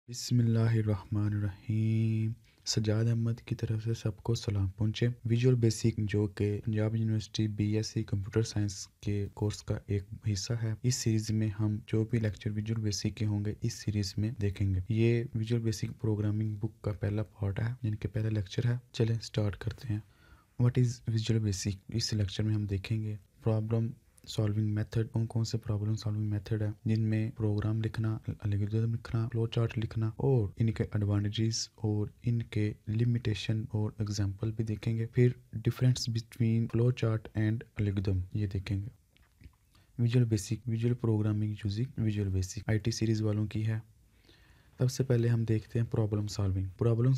बिस्मिल्लाहिर्रहमानिर्रहीम। सजाद अहमद की तरफ से सबको सलाम पहुँचे। विजुअल बेसिक जो कि Punjab university BSc computer science के कोर्स का एक हिस्सा है। इस सीरीज़ में हम जो भी लेक्चर विजुअल बेसिक के होंगे इस सीरीज़ में देखेंगे। ये विजुअल बेसिक प्रोग्रामिंग बुक का पहला पार्ट है, यानी कि पहला लेक्चर है। चलें स्टार्ट करते हैं। What is visual basic? इस लेक्चर में हम देखेंगे प्रॉब्लम सॉल्विंग मेथड। कौन से प्रॉब्लम सॉल्विंग मेथड है जिनमें प्रोग्राम लिखना, एल्गोरिथम लिखना, फ्लो चार्ट लिखना और इनके एडवांटेजेस और इनके लिमिटेशन और एग्जांपल भी देखेंगे। फिर difference between flow chart and algorithm ये देखेंगे। Visual basic, visual programming using visual basic IT series वालों की है। सबसे पहले हम देखते हैं problem solving. Problem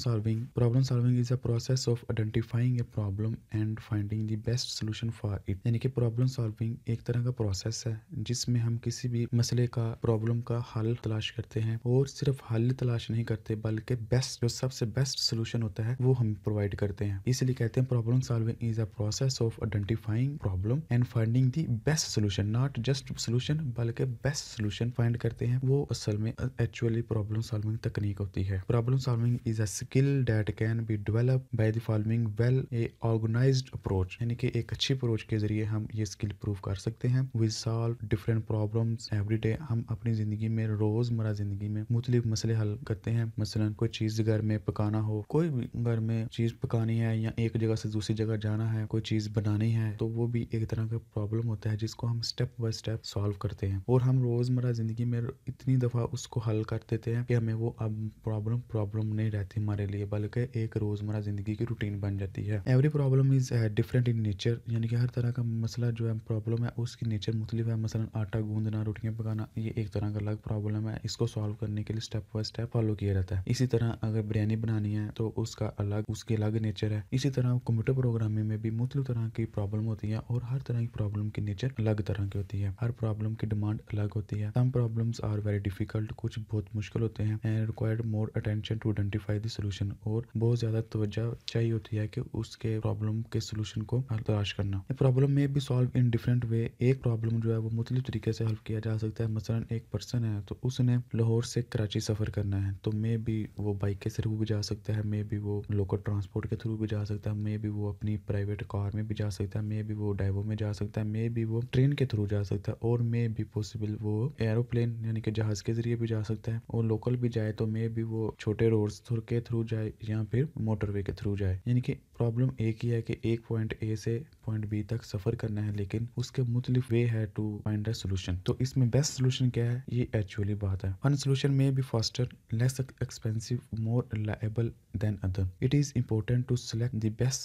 solving is a process of identifying a problem and finding the best solution for it. यानी कि प्रॉब्लम सॉल्विंग एक तरह का प्रोसेस है जिसमें हम किसी भी मसले का, प्रॉब्लम का हल तलाश करते हैं और सिर्फ हल तलाश नहीं करते बल्कि बेस्ट, जो सबसे बेस्ट सोल्यूशन होता है वो हम प्रोवाइड करते हैं। इसलिए कहते हैं problem solving is a process of identifying problem and finding the best solution. Not just solution बल्कि बेस्ट सोल्यूशन फाइंड करते हैं, वो असल में एक्चुअली प्रॉब्लम सॉल्विंग तकनीक होती है। Problem solving is a skill that can be developed by the following well a organised approach. यानी कि एक अच्छी अप्रोच के जरिए हम ये स्किल प्रूव कर सकते हैं। We solve different problems every day. हम अपनी जिंदगी में, रोजमर्रा जिंदगी में मुख्तलिफ मसले हल करते हैं। मसलन कोई चीज घर में पकाना हो, कोई भी घर में चीज पकानी है या एक जगह से दूसरी जगह जाना है, कोई चीज बनानी है, तो वो भी एक तरह का प्रॉब्लम होता है जिसको हम स्टेप बाय स्टेप सॉल्व करते हैं। और हम रोजमर्रा जिंदगी में इतनी दफा उसको हल कर देते हैं कि हमें वो अब प्रॉब्लम नहीं रहती हमारे लिए, बल्कि एक रोजमर्रा जिंदगी की रूटीन बन जाती है। Every problem is different in nature. यानी कि हर तरह का मसला जो है, प्रॉब्लम है, उसकी नेचर मुख्तलिफ है। मसलन आटा गूंदना, रोटियां पकाना, ये एक तरह का अलग प्रॉब्लम है। इसको सॉल्व करने के लिए स्टेप बाय स्टेप फॉलो किया जाता है। इसी तरह अगर बिरयानी बनानी है तो उसकी अलग नेचर है। इसी तरह कंप्यूटर प्रोग्रामिंग में भी मुख्तलिफ तरह की प्रॉब्लम होती है और हर तरह की प्रॉब्लम की नेचर अलग तरह की होती है। हर प्रॉब्लम की डिमांड अलग होती है। Some problems are very difficult, कुछ बहुत मुश्किल होते हैं। And required more attention to identify the solution, और बहुत ज्यादा तवज्जो चाहिए होती है कि उसके प्रॉब्लम के सोल्यूशन को तलाश करना। प्रॉब्लम में भी सॉल्व इन डिफरेंट वे। एक प्रॉब्लम जो है वो मुख्तलिफ तरीके से हल किया जा सकता है। मसलन एक पर्सन है तो उसने लाहौर से कराची सफर करना है, तो मे भी वो बाइक के थ्रू भी जा सकता है, मे भी वो लोकल ट्रांसपोर्ट के थ्रू भी जा सकता है, मे भी वो अपनी प्राइवेट कार में भी जा सकता है, मे भी वो डाइवो में जा सकता है, मे भी वो ट्रेन के थ्रू जा सकता है, और मे भी पॉसिबल वो एरोप्लेन यानी कि जहाज के जरिए भी जा सकता है। और लोकल भी जाए तो मे भी वो छोटे रोड्स के थ्रू जाए या फिर मोटरवे के थ्रू जाए। यानी कि प्रॉब्लम एक ही है कि एक पॉइंट ए से पॉइंट बी तक सफर करना है, लेकिन उसके मुख्तलिफ वे है टू फाइंड अ सोल्यूशन। तो इसमें बेस्ट सोल्यूशन क्या है, ये एक्चुअली बात है। One solution may be faster, less expensive, more reliable than other. It is important to select the best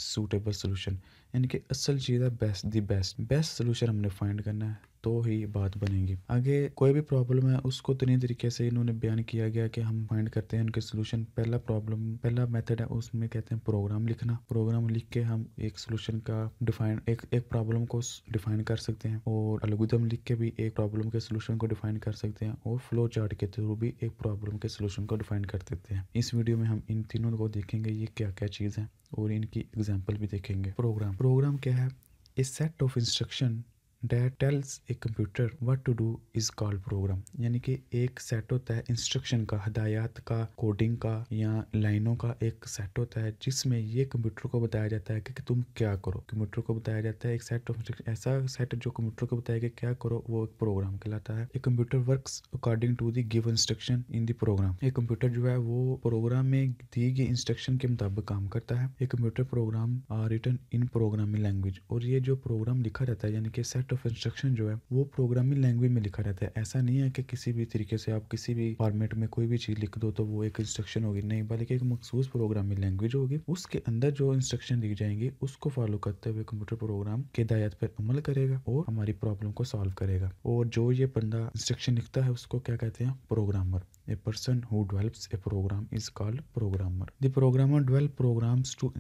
suitable solution. यानी कि असल चीज़ है बेस्ट सोल्यूशन हमने फाइंड करना है तो ही बात बनेगी। आगे कोई भी प्रॉब्लम है उसको तीन तरीके से इन्होंने बयान किया गया कि हम फाइंड करते हैं उनके सोल्यूशन। पहला मेथड है, उसमें कहते हैं प्रोग्राम लिखना। प्रोग्राम लिख के हम एक सोल्यूशन का डिफाइन, एक प्रॉब्लम को डिफाइन कर सकते हैं, और एल्गोरिथम लिख के भी एक प्रॉब्लम के सोल्यूशन को डिफाइन कर सकते हैं, और फ्लो चार्ट के थ्रू भी एक प्रॉब्लम के सोल्यूशन को डिफाइन कर सकते हैं। इस वीडियो में हम इन तीनों को देखेंगे ये क्या क्या चीज़ है, और इनकी एग्जाम्पल भी देखेंगे। प्रोग्राम क्या है? A set of instruction that tells a computer what to do is called program। यानी कि एक सेट होता है इंस्ट्रक्शन का, हदायत का, कोडिंग का या लाइनों का एक सेट होता है जिसमें ये कंप्यूटर को बताया जाता है कि तुम क्या करो। कंप्यूटर को बताया जाता है एक सेट ऑफ इंस्ट्रक्शन, ऐसा सेट जो कंप्यूटर को बताया कि क्या करो, वो एक प्रोग्राम कहलाता है। एक computer works according to the given instruction in the program. एक कंप्यूटर जो है वो प्रोग्राम में दी गई इंस्ट्रक्शन के मुताबिक काम करता है। एक computer program are written in programming language, और ये जो प्रोग्राम लिखा रहता है यानी कि सेट ऑफ इंस्ट्रक्शन जो है वो प्रोग्रामिंग लैंग्वेज में लिखा रहता है। ऐसा नहीं है कि किसी भी तरीके से आप किसी भी फॉर्मेट में कोई भी चीज लिख दो तो वो एक इंस्ट्रक्शन होगी, नहीं, बल्कि एक मखसूस प्रोग्रामिंग लैंग्वेज होगी। उसके अंदर जो इंस्ट्रक्शन दी जाएंगी उसको फॉलो करते हुए कंप्यूटर प्रोग्राम के हिदायत पर अमल करेगा और हमारी प्रॉब्लम को सॉल्व करेगा। और जो ये बंदा इंस्ट्रक्शन लिखता है उसको क्या कहते हैं? Programmer. A person who develops a program is called programmer. The programmer develops programs to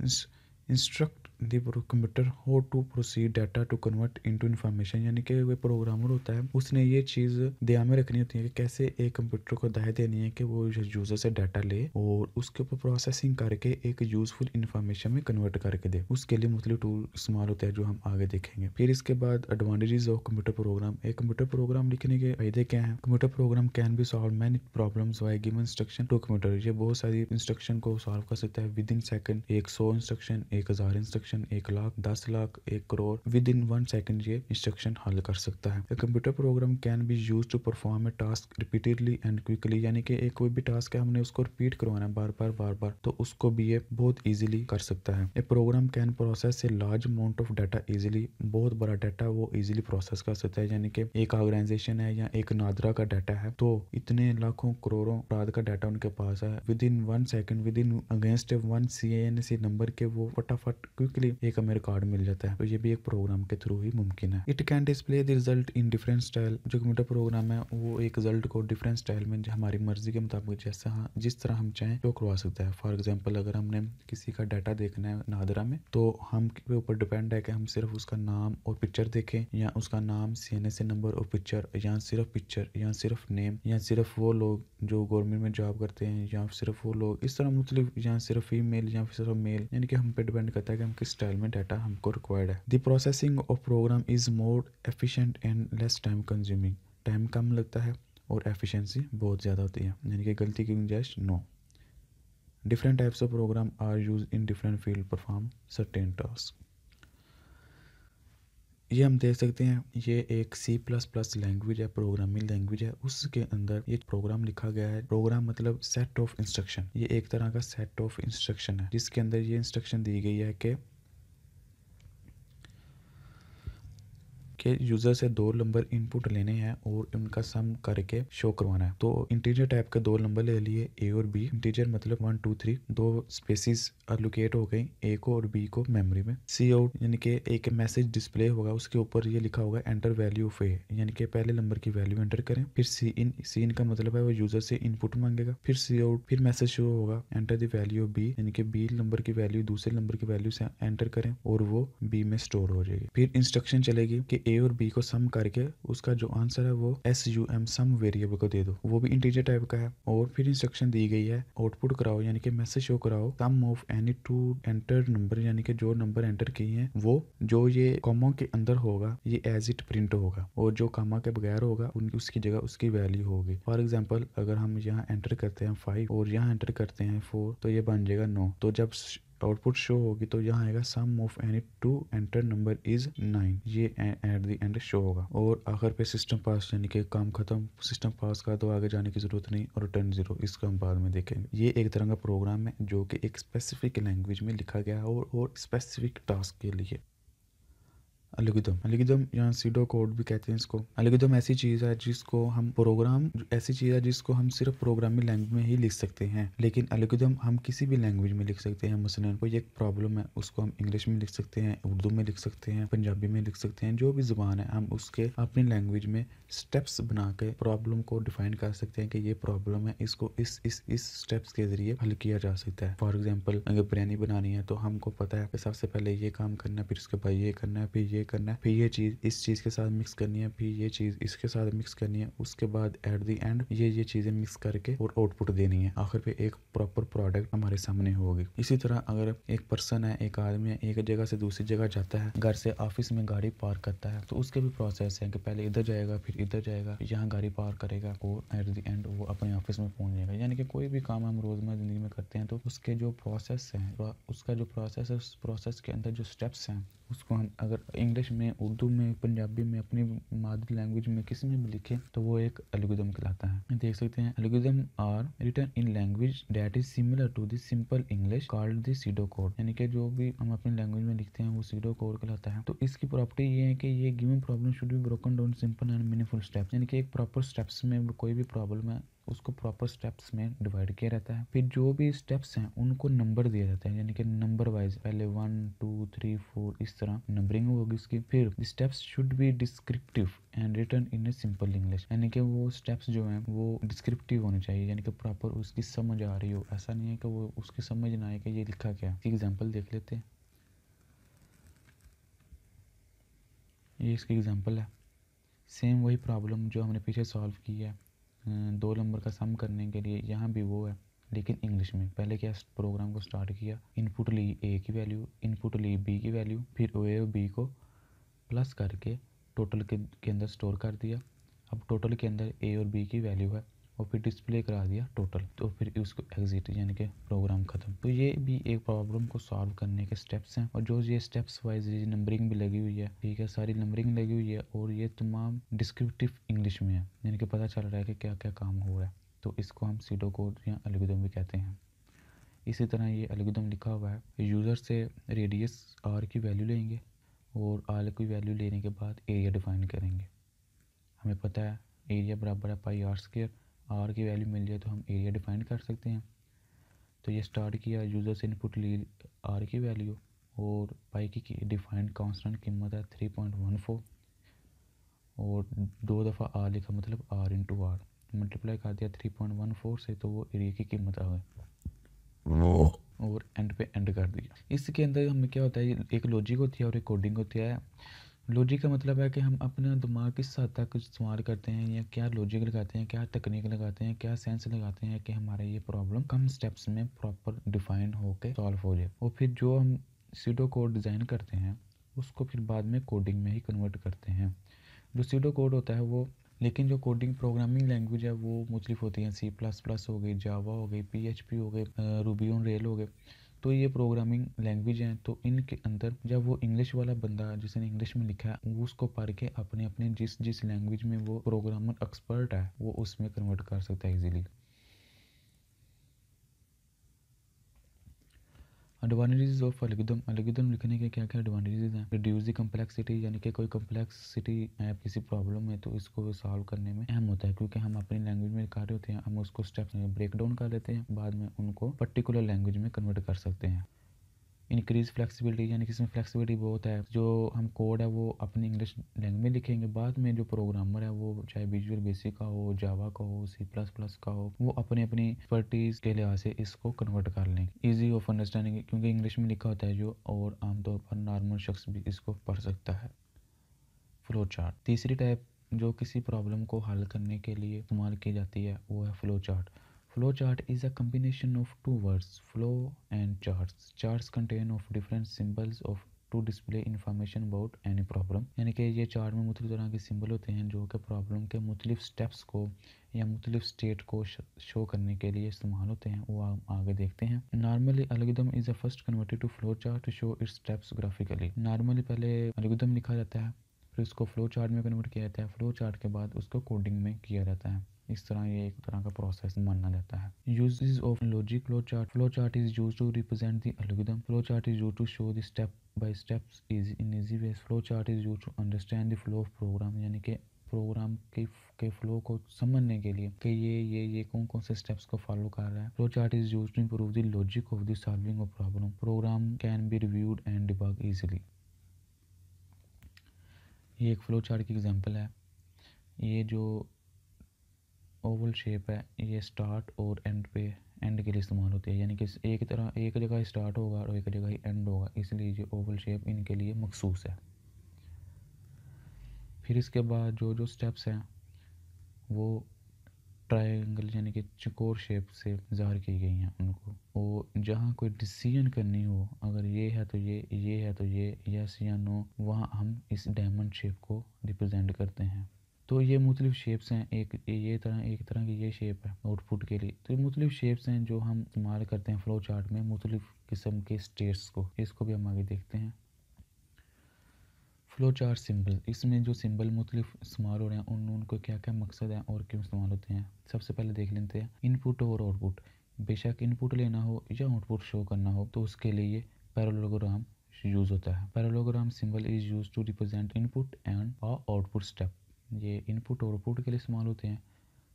instruct the computer how to proceed data to convert into information, यानी कि वो प्रोग्रामर होता है, उसने ये चीज़ ध्यान में रखनी होती है कि कैसे एक कंप्यूटर को हिदायत देनी है कि वो यूज़र से डाटा ले और उसके ऊपर प्रोसेसिंग करके एक यूज़फुल इन्फॉर्मेशन में कन्वर्ट करके दे। उसके लिए मुख्तलिफ टूल इस्तेमाल होते हैं जो हम आगे देखेंगे। फिर इसके बाद एडवांटेजेस ऑफ कंप्यूटर प्रोग्राम। एक कंप्यूटर प्रोग्राम लिखने के फायदे क्या हैं? Computer program can be solve many problems by given instruction to computer. ये बहुत सारी इंस्ट्रक्शन को सॉल्व कर सकता है within second. 100 instruction, 1000 instruction, 1 lakh, 10 lakh, 1 crore, within 1 second ये इंस्ट्रक्शन हल कर सकता है। Computer program can be use to perform a task repeatedly and quickly, यानी कि एक कोई भी टास्क है हमने उसको रिपीट करवाना है बार बार, तो उसको भी ये बहुत इजीली कर सकता है। A program can process a large amount of data easily, बहुत बड़ा डाटा वो इजीली प्रोसेस कर सकता है, यानी कि एक ऑर्गेनाइजेशन है या एक नादरा का डाटा है तो इतने लाखों करोड़ों अपराध का डाटा उनके पास है, within 1 second, with in against 1 CANC number के वो फटाफट क्विकली एक हमें रिकॉर्ड मिल जाता है। तो ये भी एक प्रोग्राम के थ्रू ही मुमकिन है। It can display the result in different style. जो कंप्यूटर प्रोग्राम है वो एक रिजल्ट को डिफरेंट स्टाइल में हमारी मर्जी के मुताबिक जैसा जिस तरह हम चाहें तो करवा सकता है। फॉर एग्जांपल अगर हमने किसी का डाटा देखना है नादरा में तो हम के ऊपर डिपेंड है कि हम सिर्फ उसका नाम और पिक्चर देखें या उसका नाम CNC नंबर और पिक्चर, या सिर्फ पिक्चर, या सिर्फ नेम, या सिर्फ वो लोग जो गवर्नमेंट में जॉब करते हैं, या सिर्फ वो लोग इस तरह मुख्तलिफ, या सिर्फ फीमेल या सिर्फ मेल, यानी कि हम पे डिपेंड करता है कि हम किस स्टाइल में डाटा हमको रिक्वायर्ड है। The processing of program is more efficient and less time consuming. Time कम लगता है और एफिशिएंसी बहुत ज़्यादा होती है, यानी कि गलती की गुंजाइश no. Different types of program are use in different field perform certain task. ये हम देख सकते हैं ये एक C++ लैंग्वेज है, प्रोग्रामिंग लैंग्वेज है, उसके अंदर ये प्रोग्राम लिखा गया है। प्रोग्राम मतलब सेट ऑफ इंस्ट्रक्शन, ये एक तरह का सेट ऑफ इंस्ट्रक्शन है जिसके अंदर ये इंस्ट्रक्शन दी गई है कि यूज़र से 2 नंबर इनपुट लेने हैं और उनका सम करके शो करवाना है। तो इंटीजर टाइप के 2 नंबर ले लिए A और B। इंटीजर मतलब 1 2 3, 2 स्पेसिस एलोकेट हो गई A को और B को मेमोरी में। सी आउट यानी कि एक मैसेज डिस्प्ले होगा, उसके ऊपर ये लिखा होगा एंटर वैल्यू ऑफ A, यानी कि पहले नंबर की वैल्यू एंटर करें। फिर सी इन का मतलब है वो यूज़र से इनपुट मांगेगा। फिर सी आउट, फिर मैसेज शो होगा enter the value of B, यानी कि B नंबर की वैल्यू दूसरे नंबर की वैल्यू से एंटर करें और वो B में स्टोर हो जाएगी। फिर इंस्ट्रक्शन चलेगी कि A और B को सम करके उसका जो आंसर है वो SUM सम वेरिएबल को दे दो, वो भी इंटीजर टाइप का है। और फिर इंस्ट्रक्शन दी गई है आउटपुट कराओ, यानी कि मैसेज शो कराओ sum of any two enter number, यानी कि जो नंबर एंटर किए हैं वो जो ये कॉमा के अंदर होगा ये एज इट प्रिंट होगा, और जो कॉमा के बगैर होगा उसकी जगह उसकी वैल्यू होगी। फॉर एग्जाम्पल अगर हम यहाँ एंटर करते हैं 5 और यहाँ एंटर करते हैं 4 तो ये बन जाएगा 9। तो जब आउटपुट शो होगी तो यहाँ आएगा sum of any two enter number is 9, ये एट द एंड शो होगा। और आखिर पे सिस्टम पास, यानी कि काम खत्म, सिस्टम पास का तो आगे जाने की जरूरत नहीं, और रिटर्न 0, इसको हम बाद में देखेंगे। ये एक तरह का प्रोग्राम है जो कि एक स्पेसिफिक लैंग्वेज में लिखा गया है और स्पेसिफिक टास्क के लिए। एल्गोरिथम या सीडो कोड भी कहते हैं इसको। एल्गोरिथम ऐसी चीज़ है जिसको हम सिर्फ प्रोग्रामिंग लैंग्वेज में ही लिख सकते हैं, लेकिन एल्गोरिथम हम किसी भी लैंग्वेज में लिख सकते हैं। मसलन कोई एक प्रॉब्लम है उसको हम इंग्लिश में लिख सकते हैं, उर्दू में लिख सकते हैं, पंजाबी में लिख सकते हैं, जो भी ज़ुबान है हम उसके अपनी लैंग्वेज में स्टेप्स बना के प्रॉब्लम को डिफाइन कर सकते हैं कि ये प्रॉब्लम है, इसको इस स्टेप्स के ज़रिए हल किया जा सकता है। फॉर एग्जाम्पल अगर बिरयानी बनानी है तो हमको पता है कि सबसे पहले ये काम करना है, फिर उसके बाद ये करना है, फिर ये करना है, फिर ये चीज़ इस चीज़ के साथ मिक्स करनी है, फिर ये चीज़ इसके साथ मिक्स करनी है, उसके बाद एट द एंड ये चीज़ें मिक्स करके और आउटपुट देनी है। आखिर पे एक प्रॉपर प्रोडक्ट हमारे सामने होगी। इसी तरह अगर एक पर्सन है, एक आदमी है, एक जगह से दूसरी जगह जाता है, घर से ऑफिस में गाड़ी पार्क करता है, तो उसके भी प्रोसेस है कि पहले इधर जाएगा, फिर इधर जाएगा, यहाँ गाड़ी पार्क करेगा और एट द एंड वो अपने ऑफिस में पहुंच जाएगा। यानी कि कोई भी काम हम रोज़मर्रा ज़िंदगी में करते हैं तो उसके जो प्रोसेस है, उसका जो प्रोसेस है, उस प्रोसेस के अंदर जो स्टेप्स हैं उसको हम अगर इंग्लिश में, उर्दू में, पंजाबी में, अपनी मादर लैंग्वेज में किसी में भी लिखें तो वो एक एल्गोरिथम कहलाता है। देख सकते हैं algorithm are written in language that is similar to the simple English called the pseudo code, यानी कि जो भी हम अपनी लैंग्वेज में लिखते हैं वो सीडो कोड कहलाता है। तो इसकी प्रॉपर्टी ये है कि ये given problem should be broken down simple and meaningful steps, यानी कि एक प्रॉपर स्टेप्स में कोई भी प्रॉब्लम है उसको प्रॉपर स्टेप्स में डिवाइड किया रहता है। फिर जो भी स्टेप्स हैं उनको नंबर दिया जाता है, यानी कि नंबर वाइज पहले 1 2 3 4 इस तरह नंबरिंग होगी इसकी। फिर steps should be descriptive and written in a simple English, यानी कि वो स्टेप्स जो हैं वो डिस्क्रिप्टिव होने चाहिए, यानी कि प्रॉपर उसकी समझ आ रही हो। ऐसा नहीं है कि वो उसकी समझ ना आए कि ये लिखा क्या। एग्जाम्पल देख लेते हैं। ये इसकी एग्जांपल है। सेम वही प्रॉब्लम जो हमने पीछे सॉल्व की है 2 नंबर का सम करने के लिए, यहाँ भी वो है लेकिन इंग्लिश में। पहले क्या प्रोग्राम को स्टार्ट किया, इनपुट ली ए की वैल्यू, इनपुट ली बी की वैल्यू, फिर ए और बी को प्लस करके टोटल के अंदर स्टोर कर दिया। अब टोटल के अंदर ए और बी की वैल्यू है और फिर डिस्प्ले करा दिया टोटल, तो फिर उसको एग्जिट यानी कि प्रोग्राम ख़त्म। तो ये भी एक प्रॉब्लम को सॉल्व करने के स्टेप्स हैं, और जो ये स्टेप्स वाइज नंबरिंग भी लगी हुई है, ठीक है, सारी नंबरिंग लगी हुई है और ये तमाम डिस्क्रिप्टिव इंग्लिश में है, यानी कि पता चल रहा है कि क्या क्या काम हो रहा है। तो इसको हम सीडो कोड या एल्गोरिथम भी कहते हैं। इसी तरह ये एल्गोरिथम लिखा हुआ है, यूज़र से रेडियस आर की वैल्यू लेंगे और आर की वैल्यू लेने के बाद एरिया डिफाइन करेंगे। हमें पता है एरिया बराबर है पाई आर स्क्वायर, आर की वैल्यू मिल जाए तो हम एरिया डिफाइन कर सकते हैं। तो ये स्टार्ट किया, यूज़र से इनपुट ली आर की वैल्यू और पाई की डिफाइंड कांस्टेंट कीमत है 3.14 और 2 दफ़ा आर लिखा, मतलब आर इंटू आर मल्टीप्लाई कर दिया 3.14 से, तो वो एरिया की कीमत आ गई और एंड पे एंड कर दिया। इसके अंदर हमें क्या होता है, एक लॉजिक होती है और एक कोडिंग होती है। लॉजिक का मतलब है कि हम अपना दिमाग किस हद तक इस्तेमाल करते हैं, या क्या लॉजिक लगाते हैं, क्या टेक्निक लगाते हैं, क्या सेंस लगाते हैं कि हमारा ये प्रॉब्लम कम स्टेप्स में प्रॉपर डिफाइन होकर सॉल्व हो जाए। और फिर जो हम सीडो कोड डिज़ाइन करते हैं उसको फिर बाद में कोडिंग में ही कन्वर्ट करते हैं। जो सीडो कोड होता है वो, लेकिन जो कोडिंग प्रोग्रामिंग लैंग्वेज है वो मुख्तलिफ होती हैं। C++ हो गई, जावा हो गई, PHP हो गए, रूबी ऑन रेल हो गए। तो ये प्रोग्रामिंग लैंग्वेज हैं, तो इनके अंदर जब वो इंग्लिश वाला बंदा जिसने इंग्लिश में लिखा है वो उसको पढ़ के अपने अपने जिस जिस लैंग्वेज में वो प्रोग्रामर एक्सपर्ट है वो उसमें कन्वर्ट कर सकता है easily. Advantages of algorithm, algorithm लिखने के क्या क्या एडवांटेजेस हैं। रिड्यूस द कम्प्लेक्सिटी, यानी कि कोई कम्प्लेक्सिटी है किसी प्रॉब्लम में तो इसको सॉल्व करने में अहम होता है, क्योंकि हम अपनी लैंग्वेज में कर रहे होते हैं, हम उसको स्टेप्स में ब्रेक डाउन कर लेते हैं, बाद में उनको पर्टिकुलर लैंग्वेज में कन्वर्ट कर सकते हैं। इंक्रीज फ्लेक्सिबिलिटी, यानी कि इसमें फ्लेक्सिबिलिटी बहुत है, जो हम कोड है वो अपनी इंग्लिश लैंग्वेज में लिखेंगे, बाद में जो प्रोग्रामर है वो चाहे विजुअल बेसिक का हो, जावा का हो, C++ का हो, वो अपने अपनी एक्सपर्टीज़ के लिहाज से इसको कन्वर्ट कर लेंगे। ईजी ऑफ अंडरस्टैंडिंग, क्योंकि इंग्लिश में लिखा होता है जो, और आमतौर पर नॉर्मल शख्स भी इसको पढ़ सकता है। फ्लो चार्ट, तीसरी टाइप जो किसी प्रॉब्लम को हल करने के लिए इस्तेमाल की जाती है वो है flow chart. Flow chart is a combination of two words, flow and charts. Charts contain of different symbols of to display information about any problem. यानी कि ये चार्ट में मुख्तलिफ तरह के सिंबल होते हैं जो कि प्रॉब्लम के मुख्तलिफ स्टेप्स को या मुख्तलिफ स्टेट को शो करने के लिए इस्तेमाल होते हैं, वो हम आगे देखते हैं। Normally algorithm is a first converted to flow chart to show its steps graphically. Normally पहले एल्गोरिथम लिखा जाता है, फिर उसको फ्लो चार्ट में कन्वर्ट किया जाता है, फ्लो चार्ट के बाद उसको कोडिंग में किया जाता है। इस तरह ये एक तरह का प्रोसेस माना जाता है। Uses of logic flow chart, flow chart is used to represent the algorithm, flow chart is used to show the step by steps is in easy way, flow chart is used to understand the flow of program, यानी कि programme के flow को समझने के लिए कि ये कौन कौन से स्टेप्स को फॉलो कर रहा है। Flow chart is used to improve the logic of the solving of problem, program can be reviewed and debug easily. ये एक फ्लो चार्ट की एग्जांपल है। ये जो ओवल शेप है ये स्टार्ट और एंड के लिए इस्तेमाल होती है, यानी कि एक जगह स्टार्ट होगा और एक जगह ही एंड होगा, इसलिए ये ओवल शेप इनके लिए मखसूस है। फिर इसके बाद जो जो स्टेप्स हैं वो ट्रायंगल यानी कि चौकोर शेप से ज़ाहिर की गई हैं उनको, और जहाँ कोई डिसीजन करनी हो, अगर ये है तो ये है तो ये, यस या नो, वहाँ हम इस डायमंड शेप को रिप्रेजेंट करते हैं। तो ये मुख्तलिफ शेप्स हैं, एक तरह की ये शेप है आउटपुट के लिए। तो ये मुख्तलिफ शेप्स हैं जो हम इस्तेमाल करते हैं फ्लो चार्ट में मुख्तलिफ किस्म के स्टेट्स को, इसको भी हम आगे देखते हैं। फ्लो चार्ट सिंबल, इसमें जो सिंबल मुख्तलिफ इस्तेमाल हो रहे हैं उनको क्या क्या मकसद है और क्यों इस्तेमाल होते हैं। सबसे पहले देख लेते हैं इनपुट और आउटपुट। बेशक इनपुट लेना हो या आउटपुट शो करना हो तो उसके लिए पैरेललोग्राम यूज़ होता है। Parallelogram symbol is use to represent input and output step. ये इनपुट और आउटपुट के लिए इस्तेमाल होते हैं।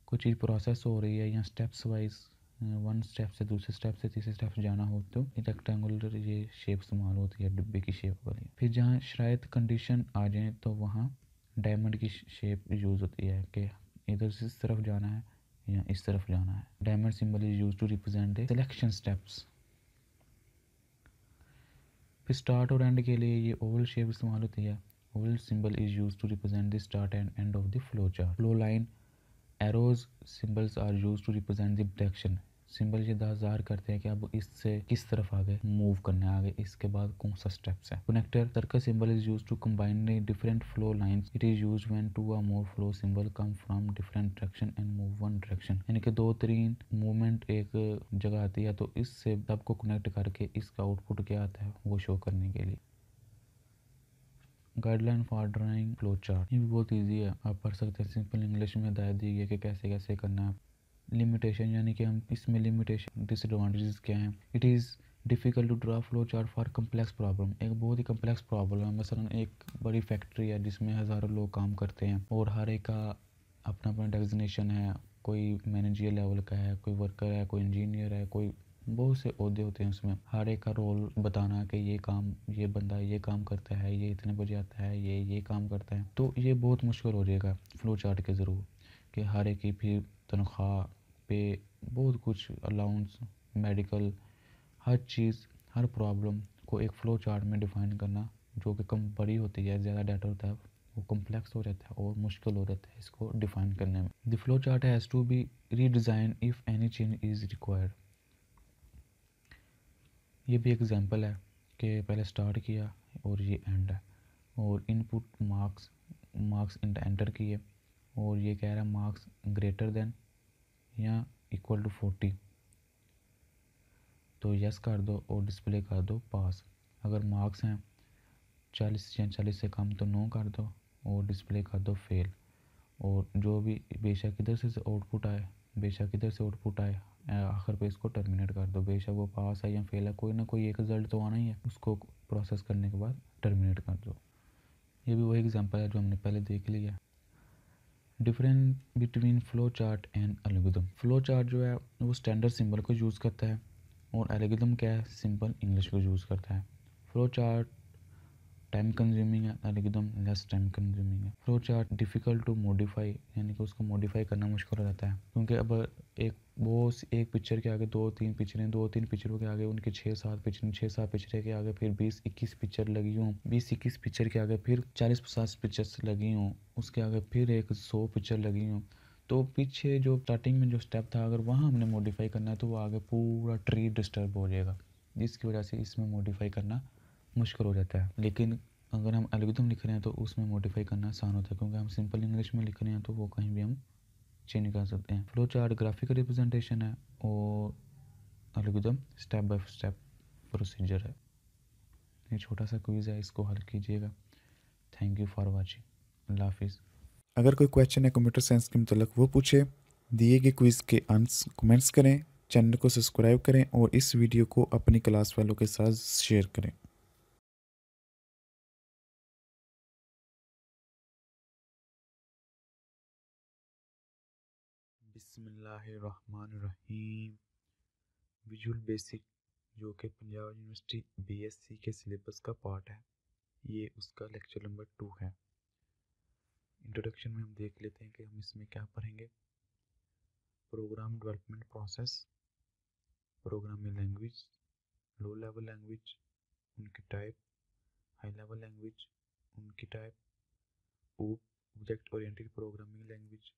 कोई चीज़ प्रोसेस हो रही है या स्टेप्स वाइज वन स्टेप से दूसरे स्टेप से तीसरे स्टेप जाना हो तो रेक्टेंगुलर ये शेप इस्तेमाल होती है, डिब्बे की शेप वाली। फिर जहाँ शायद कंडीशन आ जाए तो वहाँ डायमंड की शेप यूज़ होती है कि इधर से इस तरफ जाना है या इस तरफ जाना है। Diamond symbol is use to represent the selection steps. फिर स्टार्ट और एंड के लिए ये ओवल शेप इस्तेमाल होती है, Oval symbol is used to represent the start and end of the flow chart. Flow line arrows symbols are used to represent the direction. Symbol ये ज़ाहिर करते हैं कि अब इससे किस तरफ आगे मूव करना है, आगे इसके बाद कौन सा स्टेप्स है. Connector circle symbol is used to combine different flow lines. It is used when two or more flow symbol come from different direction and move one direction. यानी कि दो तीन मूवमेंट एक जगह आती है तो इससे सबको कनेक्ट करके इसका आउटपुट क्या आता है वो शो करने के लिए. Guideline for drawing flow chart, ये भी बहुत ईजी है, आप पढ़ सकते हैं. सिंपल इंग्लिश में हिदायत दी है कि कैसे कैसे करना है. लिमिटेशन यानी कि हम इसमें लिमिटेशन डिसएडवांटेजेस क्या हैं. It is difficult to draw flow chart for complex problem. एक बहुत ही कम्प्लेक्स प्रॉब्लम है. मसलन एक बड़ी फैक्ट्री है जिसमें हज़ारों लोग काम करते हैं और हर एक का अपना अपना डेजिग्नेशन है. कोई मैनेजर लेवल का है, कोई वर्कर है, कोई इंजीनियर है, कोई बहुत से ओहदे होते हैं. उसमें हर एक का रोल बताना कि ये काम, ये बंदा ये काम करता है, ये इतने बजे आता है, ये काम करता है. तो ये बहुत मुश्किल हो जाएगा फ़्लो चार्ट के ज़रूर कि हर एक की फिर तनख्वाह पे बहुत कुछ अलाउंस, मेडिकल, हर चीज़, हर प्रॉब्लम को एक फ़्लो चार्ट में डिफ़ाइन करना जो कि कम बड़ी होती है, ज़्यादा डाटा होता है, वो कॉम्प्लेक्स हो जाता है और मुश्किल हो जाता है इसको डिफ़ाइन करने में. The flow chart has to be redesign if any change is required. ये भी एग्जांपल है कि पहले स्टार्ट किया और ये एंड है और इनपुट मार्क्स एंटर किए और ये कह रहा है मार्क्स ग्रेटर देन या इक्वल टू 40 तो यस कर दो और डिस्प्ले कर दो पास. अगर मार्क्स हैं 40 या 40 से कम तो नो कर दो और डिस्प्ले कर दो फेल. और जो भी बेशक इधर से आउटपुट आए, बेशक इधर से आउटपुट आए, आखिर पे इसको टर्मिनेट कर दो. बेशक वो पास है या फेल है, कोई ना कोई एक रिज़ल्ट तो आना ही है, उसको प्रोसेस करने के बाद टर्मिनेट कर दो. ये भी वही एग्जांपल है जो हमने पहले देख लिया. Difference between flow chart and algorithm. Flow chart जो है वो स्टैंडर्ड सिंबल को यूज़ करता है और एल्गोरिथम क्या है, सिंपल इंग्लिश को यूज़ करता है. फ़्लो चार्ट टाइम कंज्यूमिंग है, एल्गोरिथम लेस टाइम कंज्यूमिंग है. Flow chart difficult to modify यानी कि उसको मॉडिफाई करना मुश्किल हो जाता है क्योंकि अब एक पिक्चर के आगे दो तीन पिक्चरों के आगे उनके 6-7 पिक्चर के आगे फिर 20-21 पिक्चर लगी हों, 20-21 पिक्चर के आगे फिर 40-50 पिक्चर्स लगी हों, उसके आगे फिर एक 100 पिक्चर लगी हों. तो पीछे जो स्टार्टिंग में जो स्टेप था अगर वहाँ हमने मॉडिफाई करना है तो वो आगे पूरा ट्री डिस्टर्ब हो जाएगा, जिसकी वजह से इसमें मॉडिफाई करना मुश्किल हो जाता है. लेकिन अगर हम एल्गोरिथम लिख रहे हैं तो उसमें मॉडिफाई करना आसान होता है क्योंकि हम सिंपल इंग्लिश में लिख रहे हैं तो वो कहीं भी हम चेंज कर सकते हैं. फ्लो चार्ट ग्राफिकल रिप्रेजेंटेशन है और algorithm step by step procedure है. ये छोटा सा क्विज़ है, इसको हल कीजिएगा. Thank you for watching. अल्लाह हाफिज़. अगर कोई क्वेश्चन है कंप्यूटर साइंस के मतलब वो पूछे. दिए गए क्विज़ के आंसर कमेंट्स करें, चैनल को सब्सक्राइब करें और इस वीडियो को अपनी क्लास वालों के साथ शेयर करें. बिस्मिल्लाहिर्रहमानिर्रहीम. विजुअल बेसिक जो कि पंजाब यूनिवर्सिटी बीएससी के सिलेबस का पार्ट है, ये उसका लेक्चर नंबर 2 है. इंट्रोडक्शन में हम देख लेते हैं कि हम इसमें क्या पढ़ेंगे. Program development process, programming language, low level language उनकी टाइप, हाई लेवल लैंग्वेज उनकी type, OOP object oriented programming language,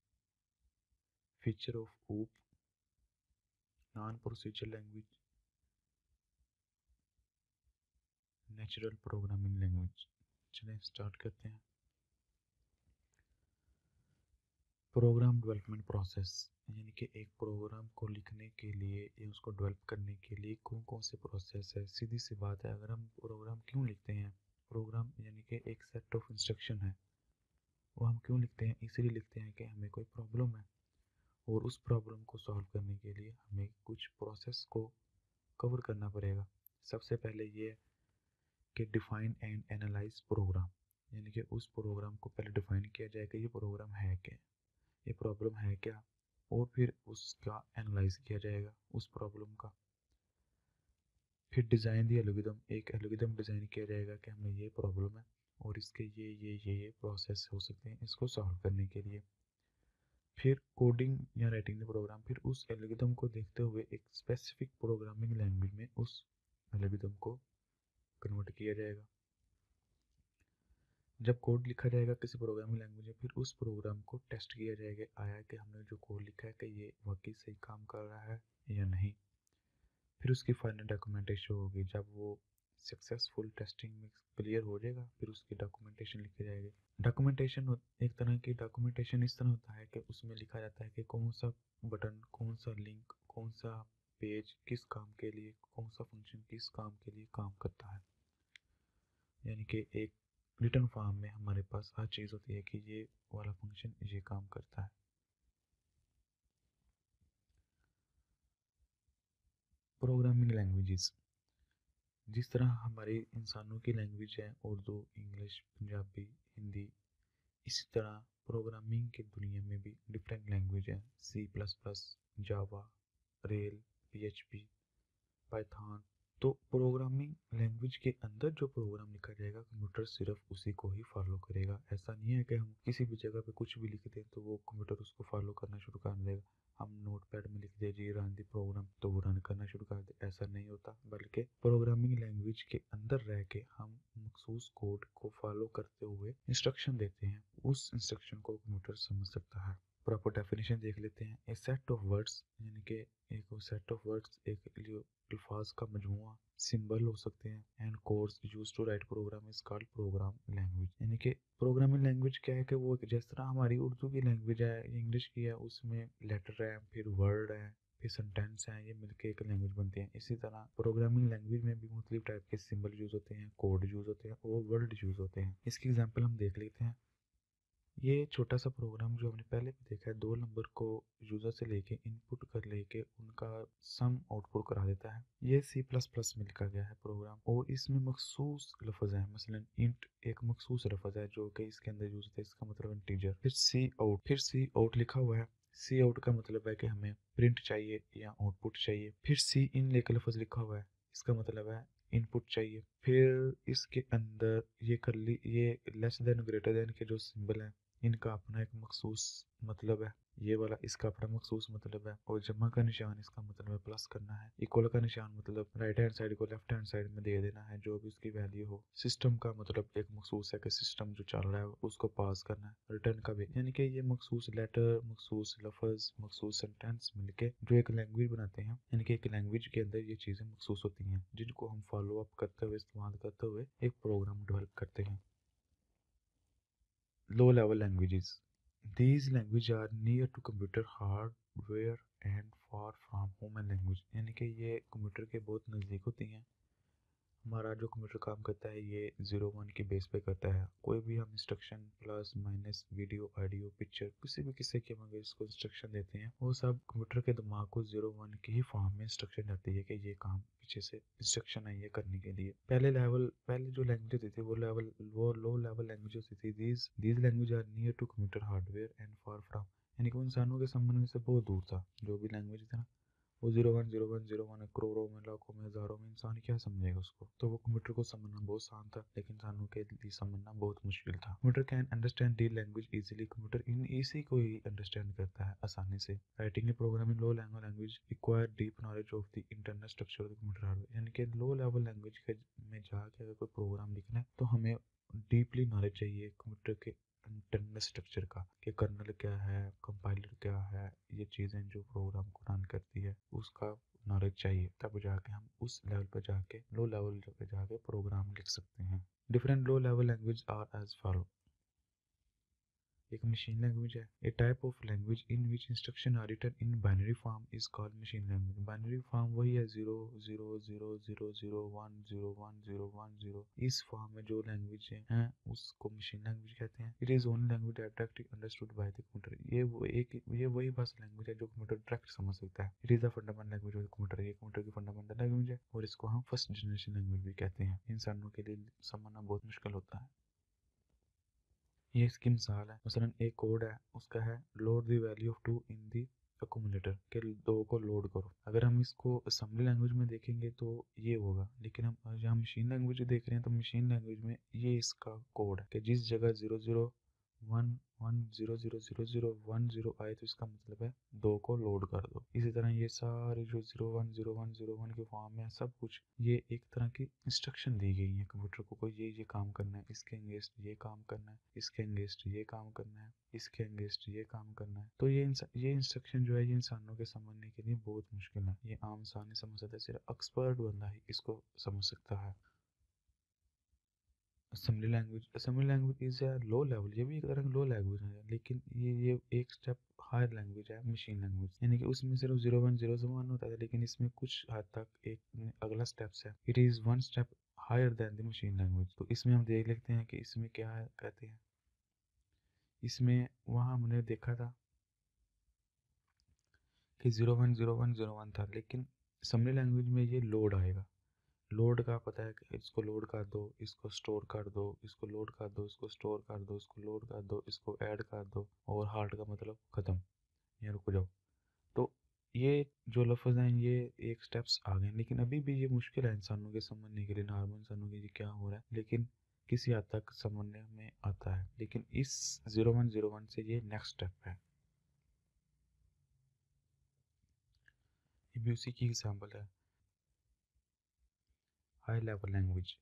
feature of OOP, non procedure language, natural programming language. चलिए स्टार्ट करते हैं. प्रोग्राम डेवलपमेंट प्रोसेस यानी कि एक programme को लिखने के लिए या उसको डेवलप करने के लिए कौन कौन से प्रोसेस है. सीधी सी बात है, अगर हम प्रोग्राम क्यों लिखते हैं, प्रोग्राम यानी कि एक सेट ऑफ इंस्ट्रक्शन है, वो हम क्यों लिखते हैं, इसीलिए लिखते हैं कि हमें कोई प्रॉब्लम है और उस प्रॉब्लम को सॉल्व करने के लिए हमें कुछ प्रोसेस को कवर करना पड़ेगा. सबसे पहले ये है कि डिफाइन एंड एनालाइज प्रोग्राम, यानी कि उस प्रोग्राम को पहले डिफाइन किया जाए कि ये प्रोग्राम है क्या, ये प्रॉब्लम है क्या, और फिर उसका एनालाइज किया जाएगा उस प्रॉब्लम का. फिर डिज़ाइन दी एल्गोरिथम, एक एल्गोरिथम डिज़ाइन किया जाएगा कि हमें ये प्रॉब्लम है और इसके ये प्रोसेस हो सकते हैं इसको सॉल्व करने के लिए. फिर कोडिंग या राइटिंग द प्रोग्राम, फिर उस एल्गोरिथम को देखते हुए एक स्पेसिफिक प्रोग्रामिंग लैंग्वेज में उस एल्गोरिथम को कन्वर्ट किया जाएगा. जब कोड लिखा जाएगा किसी प्रोग्रामिंग लैंग्वेज में, फिर उस प्रोग्राम को टेस्ट किया जाएगा आया कि हमने जो कोड लिखा है कि ये वाकई सही काम कर रहा है या नहीं। फिर उसकी फाइनल डॉक्यूमेंटेशन होगी। जब वो सक्सेसफुल टेस्टिंग में क्लियर हो जाएगा, फिर उसकी डॉक्यूमेंटेशन लिखी जाएगी। डॉक्यूमेंटेशन एक तरह की डॉक्यूमेंटेशन इस तरह होता है कि उसमें लिखा जाता है कि कौन सा बटन, कौन सा लिंक, कौन सा पेज किस काम के लिए, कौन सा फंक्शन किस काम के लिए काम करता है। यानी कि एक रिटर्न फॉर्म में हमारे पास हर चीज़ होती है कि ये वाला फंक्शन ये काम करता है। प्रोग्रामिंग लैंग्वेजेस, जिस तरह हमारी इंसानों की लैंग्वेज है उर्दू, इंग्लिश, पंजाबी, हिंदी, इसी तरह प्रोग्रामिंग की दुनिया में भी डिफरेंट लैंग्वेज है। सी प्लस प्लस, जावा, रेल, PHP, पाइथन। तो प्रोग्रामिंग लैंग्वेज के अंदर जो प्रोग्राम लिखा जाएगा, कंप्यूटर सिर्फ उसी को ही फॉलो करेगा। ऐसा नहीं है कि हम किसी भी जगह पे कुछ भी लिख दें तो वो कंप्यूटर उसको फॉलो करना शुरू कर देगा। हम नोटपैड में लिख दे जी रन दी प्रोग्राम तो वो रन करना शुरू कर दे, ऐसा नहीं होता। बल्कि प्रोग्रामिंग लैंग्वेज के अंदर रह के हम मखसूस कोड को फॉलो करते हुए इंस्ट्रक्शन देते हैं, उस इंस्ट्रक्शन को कंप्यूटर समझ सकता है। प्रॉपर डेफिनेशन देख लेते हैं। ए सेट ऑफ वर्ड्स, यानी कि एक सेट ऑफ वर्ड्स, एक अल्फाज का मजमुआ, सिंबल हो सकते हैं, and codes use to write program is called program language. यानी कि प्रोग्रामिंग लैंग्वेज क्या है कि वो जिस तरह हमारी उर्दू की लैंग्वेज है, इंग्लिश की है, उसमें लेटर है, फिर वर्ड है, फिर सेंटेंस है, ये मिलके एक लैंग्वेज बनते हैं। इसी तरह प्रोग्रामिंग लैंग्वेज में भी मुख्तलिफ टाइप के सिंबल यूज होते हैं, कोड यूज होते हैं और वर्ड यूज होते हैं। इसकी एग्जाम्पल हम देख लेते हैं। ये छोटा सा प्रोग्राम जो हमने पहले भी देखा है, 2 नंबर को यूजर से लेके इनपुट कर लेके उनका सम आउटपुट करा देता है। ये C++ में लिखा गया है प्रोग्राम, और इसमें मखसूस लफ्ज है। मसलन इंट एक मखसूस लफ्ज है जो कि इसके अंदर यूज होता है, इसका मतलब इंटीजर। फिर सी आउट लिखा हुआ है। सी आउट का मतलब है कि हमें प्रिंट चाहिए या आउटपुट चाहिए। फिर सी इन लेकर लफ्ज लिखा हुआ है, इसका मतलब है इनपुट चाहिए। फिर इसके अंदर ये कर ली, ये लेस देन ग्रेटर देन के जो सिंबल है, इनका अपना एक मखसूस मतलब है। ये वाला इसका अपना मखसूस मतलब है। और जमा का निशान, इसका मतलब है प्लस करना है। इक्वल का निशान मतलब राइट हैंड साइड को लेफ्ट हैंड साइड में दे देना है, जो भी उसकी वैल्यू हो। सिस्टम का मतलब एक मखसूस है कि सिस्टम जो चल रहा है उसको पास करना है। रिटर्न का भी, यानी कि ये मखसूस लेटर, मखसूस लफ्ज, मखसूस सेंटेंस मिलके जो एक लैंग्वेज बनाते हैं। यानी कि एक लैंग्वेज के अंदर ये चीजें मखसूस होती हैं, जिनको हम फॉलो अप करते हुए, इस्तेमाल करते हुए एक प्रोग्राम डेवलप करते हैं। Low level languages. These languages are near to computer hardware and far from human language. यानी कि ये कंप्यूटर के बहुत नज़दीक होती हैं। हमारा जो कंप्यूटर काम करता है ये 0-1 की बेस पे करता है। कोई भी हम instruction plus minus, video, audio, picture, किसी भी किस्से के हम अगर इसको इंस्ट्रक्शन देते हैं, वो सब कंप्यूटर के दिमाग को 0-1 की ही फॉर्म में इंस्ट्रक्शन जाती है कि ये काम पीछे से इंस्ट्रक्शन आई है करने के लिए। पहले जो लैंग्वेज होती थी वो लो लेवल लैंग्वेज होती थी। These language are near to computer hardware and far from, यानी कि वो इंसानों के संबंध से बहुत दूर था। जो भी लैंग्वेज थी ना, वो 0-1 करोड़ों में, लाखों में, हजारों में, इंसान क्या समझेगा उसको। तो वो कंप्यूटर को समझना बहुत आसान था, लेकिन इंसानों के लिए समझना बहुत मुश्किल था। Computer can understand the language easily, computer इन इसी को ही अंडरस्टैंड करता है आसानी से। Writing a program in low level language require deep knowledge of the internal structure of the computer hardware. यानी कि लो लेवल लैंग्वेज में जाके अगर कोई प्रोग्राम लिखना है तो हमें डीपली नॉलेज चाहिए कंप्यूटर के इंटरनल स्ट्रक्चर का, कि कर्नल क्या है, कंपाइलर क्या है, ये चीज़ें जो प्रोग्राम को रन करती है उसका नॉलेज चाहिए। तब जाके हम उस लेवल पर जाके, लो लेवल पे जाके प्रोग्राम लिख सकते हैं। Different low level language are as follow. एक मशीन लैंग्वेज है। A type of language in which instruction are written in binary form is called machine language. Binary form वही है 0 0 0 0 0 1 0 1 0 1 0। इस फॉर्म में जो लैंग्वेज है उसको मशीन लैंग्वेज कहते हैं। It is only language directly understood by the computer. ये वही भाषा लैंग्वेज है जो कंप्यूटर डायरेक्ट समझ सकता है। It is the fundamental language of the computer. ये कंप्यूटर की फंडामेंटल लैंग्वेज है और इसको हम फर्स्ट जनरेशन लैंग्वेज भी कहते हैं। इंसानों के लिए समझना बहुत मुश्किल होता है। ये इसकी मिसाल है। मसलन एक कोड है, उसका है load the value of 2 in the accommodator, के 2 को लोड करो। अगर हम इसको असेंबली लैंग्वेज में देखेंगे तो ये होगा, लेकिन हम यहाँ मशीन लैंग्वेज देख रहे हैं तो मशीन लैंग्वेज में ये इसका कोड है कि जिस जगह 0 0 1 1 0 0 0 0 1 0 आए तो इसका मतलब है 2 को लोड कर दो। इसी तरह ये सारे जो 0 1 0 1 0 1 के फॉर्म में सब कुछ ये एक तरह की इंस्ट्रक्शन दी गई है कंप्यूटर को ये काम करना है, इसके अगेंस्ट ये काम करना है, इसके अगेंस्ट ये काम करना है, इसके अगेंस्ट ये काम करना है। तो ये इंस्ट्रक्शन जो है ये इंसानों के समझने के लिए बहुत मुश्किल है। ये आम इंसान नहीं समझ सकता, सिर्फ एक्सपर्ट बंदा ही इसको समझ सकता है। Assembly language is a low level, ये भी एक तरह की लो लैंग्वेज है, लेकिन ये एक स्टेप हायर लैंग्वेज है मशीन लैंग्वेज, यानी कि उसमें सिर्फ 0 1 0 से 1 होता है, लेकिन इसमें कुछ हद तक एक अगला स्टेप्स है। It is one step higher than the machine language. तो इसमें हम देख लेते हैं कि इसमें क्या है, कहते हैं इसमें वहाँ हमने देखा था कि 0 1 0 1 0 1 था, लेकिन असेंबली लैंग्वेज में ये लोड आएगा। लोड का पता है कि इसको लोड कर दो, इसको स्टोर कर दो, इसको लोड कर दो, इसको स्टोर कर दो, इसको लोड कर दो, इसको ऐड कर दो, और हार्ट का मतलब ख़त्म, ये रुक जाओ। तो ये जो लफ्ज़ हैं ये एक स्टेप्स आ गए, लेकिन अभी भी ये मुश्किल है इंसानों के समझने के लिए, नॉर्मल इंसानों के लिए क्या हो रहा है, लेकिन किसी हद तक समझने में आता है। लेकिन इस 0 1 0 1 से ये नेक्स्ट स्टेप है, ये भी उसी की एग्जाम्पल है। High level language,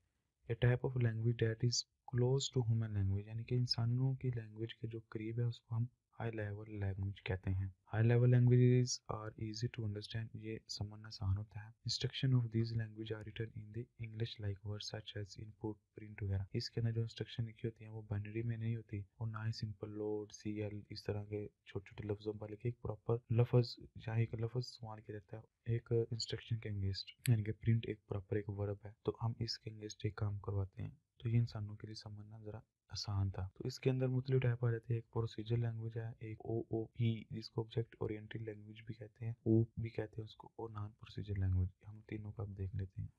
a type of language that is close to human language, यानी कि इंसानों की लैंग्वेज के जो करीब है उसको हम हाई लेवल लैंग्वेज कहते हैं। High level languages are easy to understand, ये समझना आसान होता है। Instruction of these language are written in the English like words such as input print वगैरह। इसके अंदर जो इंस्ट्रक्शन लिखी होती हैं वो बाइनरी में नहीं होती, और ना ही सिंपल लोड CL इस तरह के छोटे छोटे लफ्जों पर लिखे, एक प्रॉपर लफ्ज जहाँ एक लफ्ज इस्तेमाल किया जाता है एक इंस्ट्रक्शन के अंगेंस्ट, यानी कि प्रिंट एक प्रॉपर एक वर्ब है, तो हम इसके अंगेंस्ट एक काम करवाते हैं। तो ये इंसानों के लिए समझना ज़रा आसान था। तो इसके अंदर मुख्तलिफ टाइप आ जाते हैं, एक प्रोसीजर लैंग्वेज है, एक OOP जिसको ऑब्जेक्ट ओरिएंटेड लैंग्वेज भी कहते हैं, OOP भी कहते हैं उसको, और नॉन प्रोसीजर लैंग्वेज। हम तीनों का अब देख लेते हैं।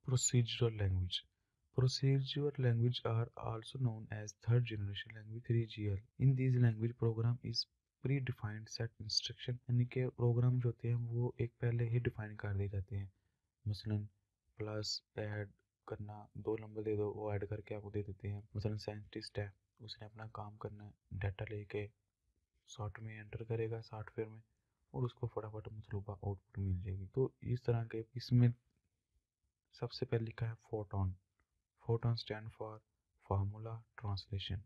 Procedural language, procedural language are also known as third generation language 3GL. In these language program is predefined set instruction, यानी कि प्रोग्राम जो होते हैं वो एक पहले ही डिफाइन कर दिए जाते हैं। मसलन प्लस ऐड करना, 2 नंबर दे दो, वो ऐड करके आपको दे देते हैं। मसलन साइंटिस्ट है, उसने अपना काम करना है, डाटा लेके सॉफ्टवेयर में एंटर करेगा सॉफ्टवेयर में, और उसको फटाफट मतलूबा आउटपुट मिल जाएगी। तो इस तरह के इसमें सबसे पहले लिखा है photon. Photon stand for Formula Translation.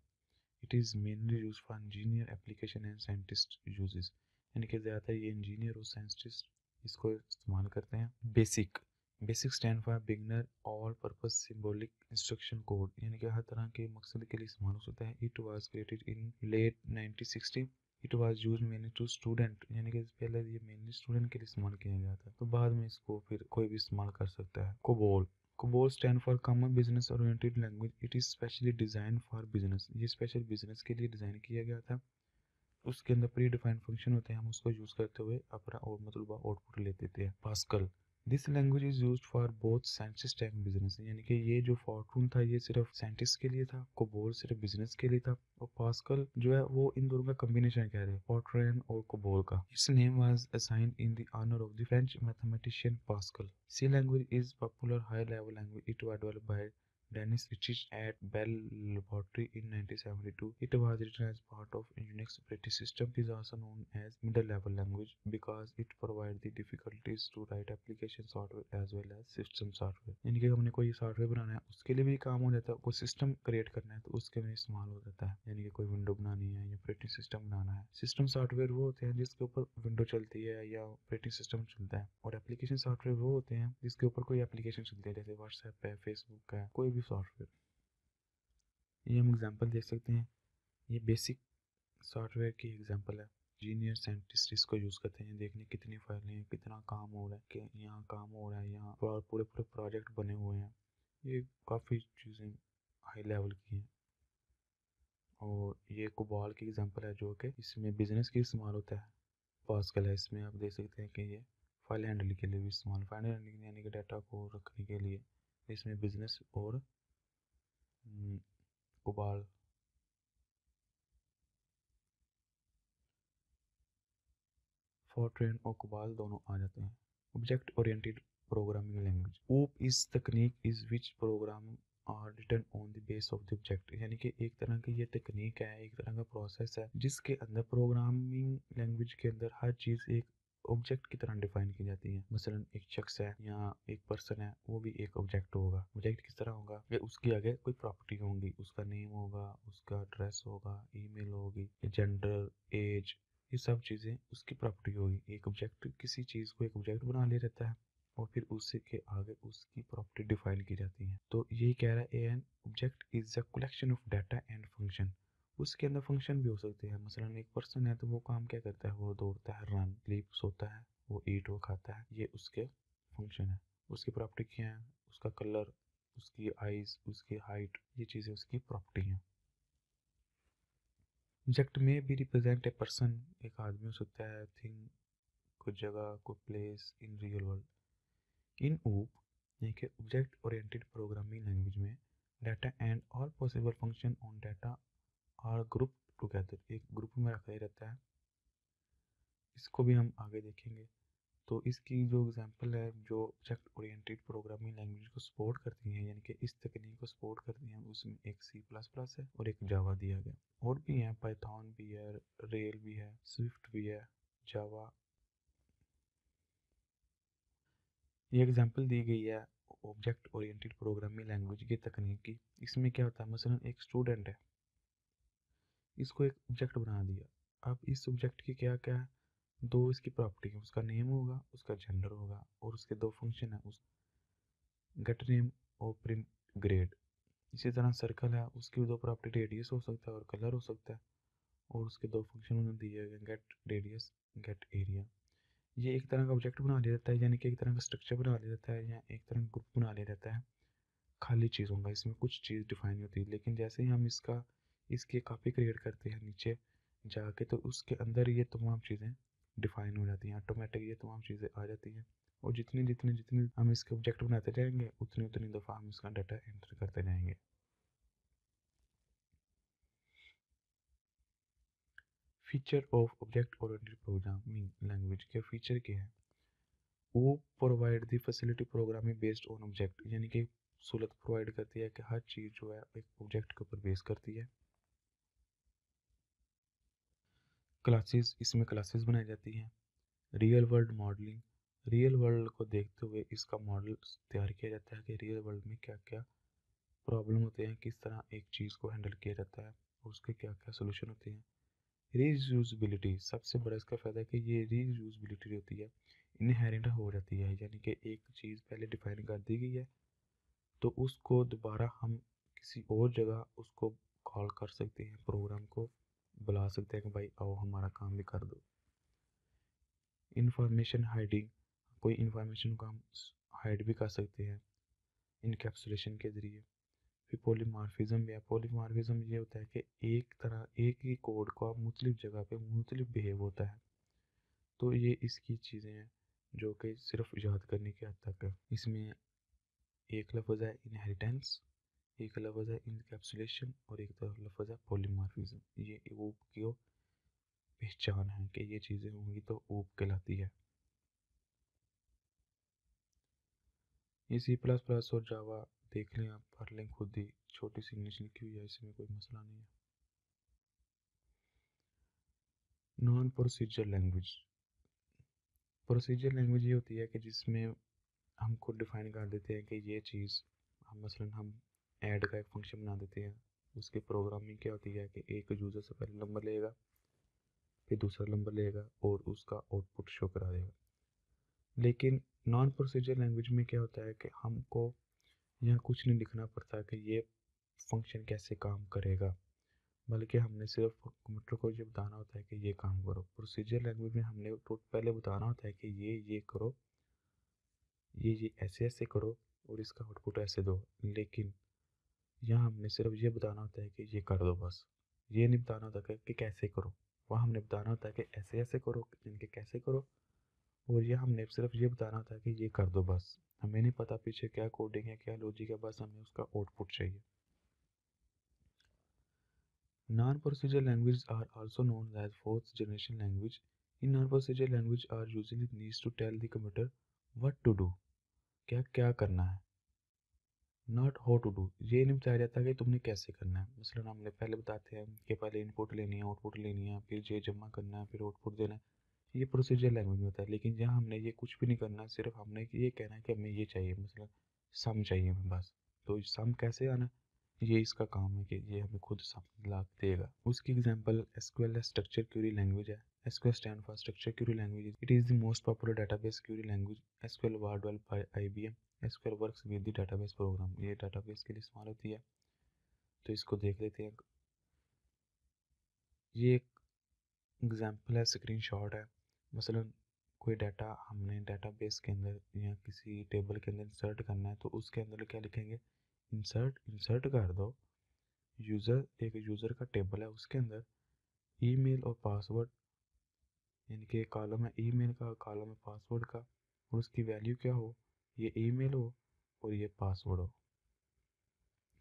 It is mainly used for engineer application and scientist uses. यानी कि ज़्यादातर ये इंजीनियर और साइंटिस्ट इसको इस्तेमाल करते हैं। Basic, basic stand for beginner all purpose symbolic instruction code, यानी कि हर तरह के मकसद के लिए इस्तेमाल हो सकता है। It was created in late 1960। It was used mainly to student, यानी कि पहले ये मेनली स्टूडेंट के लिए इस्तेमाल किया गया था, तो बाद में इसको फिर कोई भी इस्तेमाल कर सकता है। COBOL, COBOL stand for Common Business Oriented Language. It is specially designed for business. ये स्पेशल बिजनेस के लिए डिज़ाइन किया गया था। उसके अंदर प्री डिफाइंड फंक्शन होते हैं, हम उसको यूज़ करते हुए अपना और मतलब आउटपुट ले देते हैं। Pascal, this language is used for both scientist and business, यानी कि ये जो फॉर्टून था ये सिर्फ साइंटिस्ट के लिए था, कोबोल सिर्फ बिजनेस के लिए था, और पास्कल जो है वो इन दोनों का कॉम्बिनेशन कह रहे हैं, फॉर्ट्रेन और कोबोल का। Its name was assigned in the honour of the French mathematician Pascal. C language is popular high level language. It was developed by Dennis Ritchie at Bell Laboratory in 1972. It was written as part of Unix operating system. It is also known as middle-level language because it provides the difficulties to write application software as well as system software. यानी कि हमने कोई software बनाना है उसके लिए भी काम हो जाता है, कोई सिस्टम क्रिएट करना है तो उसके लिए इस्तेमाल हो जाता है, यानी कि कोई विंडो बनानी है या ऑपरेटिंग सिस्टम बनाना है। सिस्टम सॉफ्टवेयर वो होते हैं जिसके ऊपर विंडो चलती है या ऑपरेटिंग सिस्टम चलता है, और एप्लीकेशन सॉफ्टवेयर वो होते हैं जिसके ऊपर कोई एप्लीकेशन चलती है, जैसे व्हाट्सएप है, फेसबुक है, कोई भी सॉफ्टवेयर। ये हम एग्जांपल देख सकते हैं, ये बेसिक सॉफ्टवेयर की एग्जांपल है। इंजीनियर साइंटिस्ट इसको यूज़ करते हैं, देखने कितनी फाइलें हैं, कितना काम हो रहा है, कि यहाँ काम हो रहा है, यहाँ पूरे पूरे प्रोजेक्ट बने हुए हैं। ये काफ़ी चीज़ें हाई लेवल की हैं। और ये कोबाल की एग्जांपल है जो कि इसमें बिजनेस की इस्तेमाल होता है। पास्कल है, इसमें आप देख सकते हैं कि ये फाइल हैंडलिंग के लिए भी इस्तेमाल, फाइल हैंडलिंग यानी कि डाटा को रखने के लिए, इसमें बिजनेस और कोबाल। फॉरट्रेन और कोबाल दोनों आ जाते हैं। Object oriented programming language, OOP is technique is which program are written on the base of the object, यानी कि एक तरह की ये टेक्निक है, एक तरह का प्रोसेस है जिसके अंदर प्रोग्रामिंग लैंग्वेज के अंदर हर चीज़ एक ऑब्जेक्ट की तरह डिफाइन की जाती है। मसलन एक शख्स है या एक पर्सन है, वो भी एक ऑब्जेक्ट होगा। ऑब्जेक्ट किस तरह होगा कि उसके आगे कोई प्रॉपर्टी होंगी, उसका नेम होगा, उसका एड्रेस होगा, ईमेल होगी, जेंडर, एज, ये सब चीज़ें उसकी प्रॉपर्टी होगी। एक ऑब्जेक्ट किसी चीज़ को एक ऑब्जेक्ट बना ले रहता है और फिर उसी के आगे उसकी प्रॉपर्टी डिफाइन की जाती है। तो ये कह रहा है an object is a collection of data and function. उसके अंदर फंक्शन भी हो सकते हैं। मसलन एक पर्सन है तो वो काम क्या करता है, वो दौड़ता है, रन, स्लीप, सोता है, वो ईट, वो खाता है, ये उसके फंक्शन है। उसकी प्रॉपर्टी क्या है, उसका कलर, उसकी आइज, उसकी हाइट, ये चीज़ें उसकी प्रॉपर्टी हैं। ऑब्जेक्ट में भी रिप्रेजेंट ए पर्सन, एक आदमी हो सकता है, थिंग, कोई जगह, कोई place in real world. In OOP यानी कि ऑब्जेक्ट ओरिएंटेड प्रोग्रामिंग लैंग्वेज में data and all possible function on data are group together, एक ग्रुप में रखा ही रहता है। इसको भी हम आगे देखेंगे। तो इसकी जो एग्जांपल है जो ऑब्जेक्ट ओरिएंटेड प्रोग्रामिंग लैंग्वेज को सपोर्ट करती हैं, यानी कि इस तकनीक को सपोर्ट करती हैं, उसमें एक C++ है और एक जावा दिया गया। और भी हैं, पाइथन भी है, रेल भी है, स्विफ्ट भी है, जावा। ये एग्जांपल दी गई है ऑब्जेक्ट ओरिएंटेड प्रोग्रामिंग लैंग्वेज की तकनीक की। इसमें क्या होता है, मसलन एक स्टूडेंट है, इसको एक ऑब्जेक्ट बना दिया। अब इस ऑब्जेक्ट की क्या क्या है, दो इसकी प्रॉपर्टी है, उसका नेम होगा, उसका जेंडर होगा, और उसके दो फंक्शन है, उस गेट नेम और प्रिंट ग्रेड। इसी तरह सर्कल है, उसकी दो प्रॉपर्टी रेडियस हो सकता है और कलर हो सकता है, और उसके दो फंक्शन उन्होंने दिए गए, गेट रेडियस, गेट एरिया। ये एक तरह का ऑब्जेक्ट बना ले जाता है, यानी कि एक तरह का स्ट्रक्चर बना ले जाता है, या एक तरह का ग्रुप बना ले जाता है खाली चीज़ों का। इसमें कुछ चीज़ डिफाइन नहीं होती, लेकिन जैसे ही हम इसके कापी क्रिएट करते हैं नीचे जाके, तो उसके अंदर ये तमाम चीज़ें डिफाइन हो जाती हैं, ऑटोमेटिक ये तमाम चीज़ें आ जाती हैं। और जितनी जितनी जितनी हम इसके ऑब्जेक्ट बनाते जाएंगे, उतनी उतनी दफ़ा हम इसका डाटा एंटर करते जाएंगे। Feature of object oriented programming language के फीचर क्या है, वो provide the facility programming based on object, यानी कि सहूलत प्रोवाइड करती है कि हर चीज़ जो है एक ऑब्जेक्ट के ऊपर बेस करती है। क्लासेस, इसमें क्लासेस बनाई जाती हैं। Real world modelling, real world को देखते हुए इसका मॉडल तैयार किया जाता है कि रियल वर्ल्ड में क्या क्या प्रॉब्लम होते हैं, किस तरह एक चीज़ को हैंडल किया जाता है और उसके क्या क्या सोल्यूशन होते हैं। रीयूजबिलिटी, सबसे बड़ा इसका फ़ायदा है कि ये रीयूजबिलिटी होती है, इनहेरेंट हो जाती है, यानी कि एक चीज़ पहले डिफाइन कर दी गई है तो उसको दोबारा हम किसी और जगह उसको कॉल कर सकते हैं, प्रोग्राम को बुला सकते हैं कि भाई आओ हमारा काम भी कर दो। इंफॉर्मेशन हाइडिंग, कोई इंफॉर्मेशन को हम हाइड भी कर सकते हैं इनकैप्सुलेशन के ज़रिए। फिर पॉलीमॉर्फिज्म भी है। पॉलीमॉर्फिज्म ये होता है कि एक ही कोड को मुख्तलिफ जगह पे मुख्तलिफ बिहेव होता है। तो ये इसकी चीज़ें हैं जो कि सिर्फ याद करने की हद तक है। इसमें एक लफ्ज़ है इनहेरिटेंस, एक लफ्ज़ है इनकैप्सुलेशन और एक तरफ लफ्ज़ है पॉलीमॉर्फिज्म। ये ऊप की पहचान है कि ये चीज़ें होंगी तो ऊप कहलाती है। ये C++ और जावा देख लें आप, पढ़ लें खुद ही, छोटी सी इंग्लिश लिखी हुई है, इसमें कोई मसला नहीं है। Non procedure language, procedure language ये होती है कि जिसमें हम खुद डिफाइन कर देते हैं कि ये चीज़, हम मसलन हम ऐड का एक फंक्शन बना देते हैं। उसकी प्रोग्रामिंग क्या होती है कि एक यूज़र से पहले नंबर लेगा, फिर दूसरा नंबर लेगा और उसका आउटपुट शो करा देगा। लेकिन नॉन प्रोसीजर लैंग्वेज में क्या होता है कि हमको यहाँ कुछ नहीं लिखना पड़ता कि ये फंक्शन कैसे काम करेगा, बल्कि हमने सिर्फ कंप्यूटर को ये बताना होता है कि ये काम करो। प्रोसीजर लैंग्वेज में हमने तो पहले बताना होता है कि ये करो, ये ऐसे ऐसे करो और इसका आउटपुट ऐसे दो। लेकिन यहाँ हमने सिर्फ ये बताना होता है कि ये कर दो बस, ये नहीं बताना होता कि कैसे करो। वहाँ हमने बताना होता है कि ऐसे ऐसे करो, इनके कैसे करो, और ये हमने सिर्फ ये बताना होता है कि ये कर दो बस। हमें नहीं पता पीछे क्या कोडिंग है, क्या लॉजिक है, बस हमें उसका आउटपुट चाहिए। Non-procedural languages are also known as fourth generation language. In non-procedural language are usually needs to tell the computer what to do, क्या क्या करना है। नॉट हाउ टू डू, ये नहीं बताया जाता कि तुमने कैसे करना है। मसलन हमने पहले बताते हैं कि पहले इनपुट लेनी है, आउटपुट लेनी है, फिर ये जमा करना है, फिर आउटपुट देना है। ये प्रोसीजर लैंग्वेज में होता है। लेकिन यहाँ हमने ये कुछ भी नहीं करना, सिर्फ हमने ये कहना है कि हमें ये चाहिए, मतलब सम चाहिए हमें बस। तो सम कैसे आना, ये इसका काम है कि ये हमें खुद सम ला देगा। उसकी example SQL structure query language है। SQL stand for structure query language. It is the most popular database query language. SQL was developed by IBM. SQL works with the database program, ये डेटाबेस के लिए इस्तेमाल होती है। तो इसको देख लेते हैं। ये एक एग्जांपल है, स्क्रीनशॉट है। मसलन कोई डाटा हमने डेटाबेस के अंदर या किसी टेबल के अंदर इंसर्ट करना है, तो उसके अंदर क्या लिखेंगे, इंसर्ट इंसर्ट कर दो यूज़र, एक यूज़र का टेबल है, उसके अंदर ईमेल और पासवर्ड, यानी कि कॉलम है ईमेल का, कॉलम है पासवर्ड का, और उसकी वैल्यू क्या हो, ये ईमेल हो और ये पासवर्ड हो।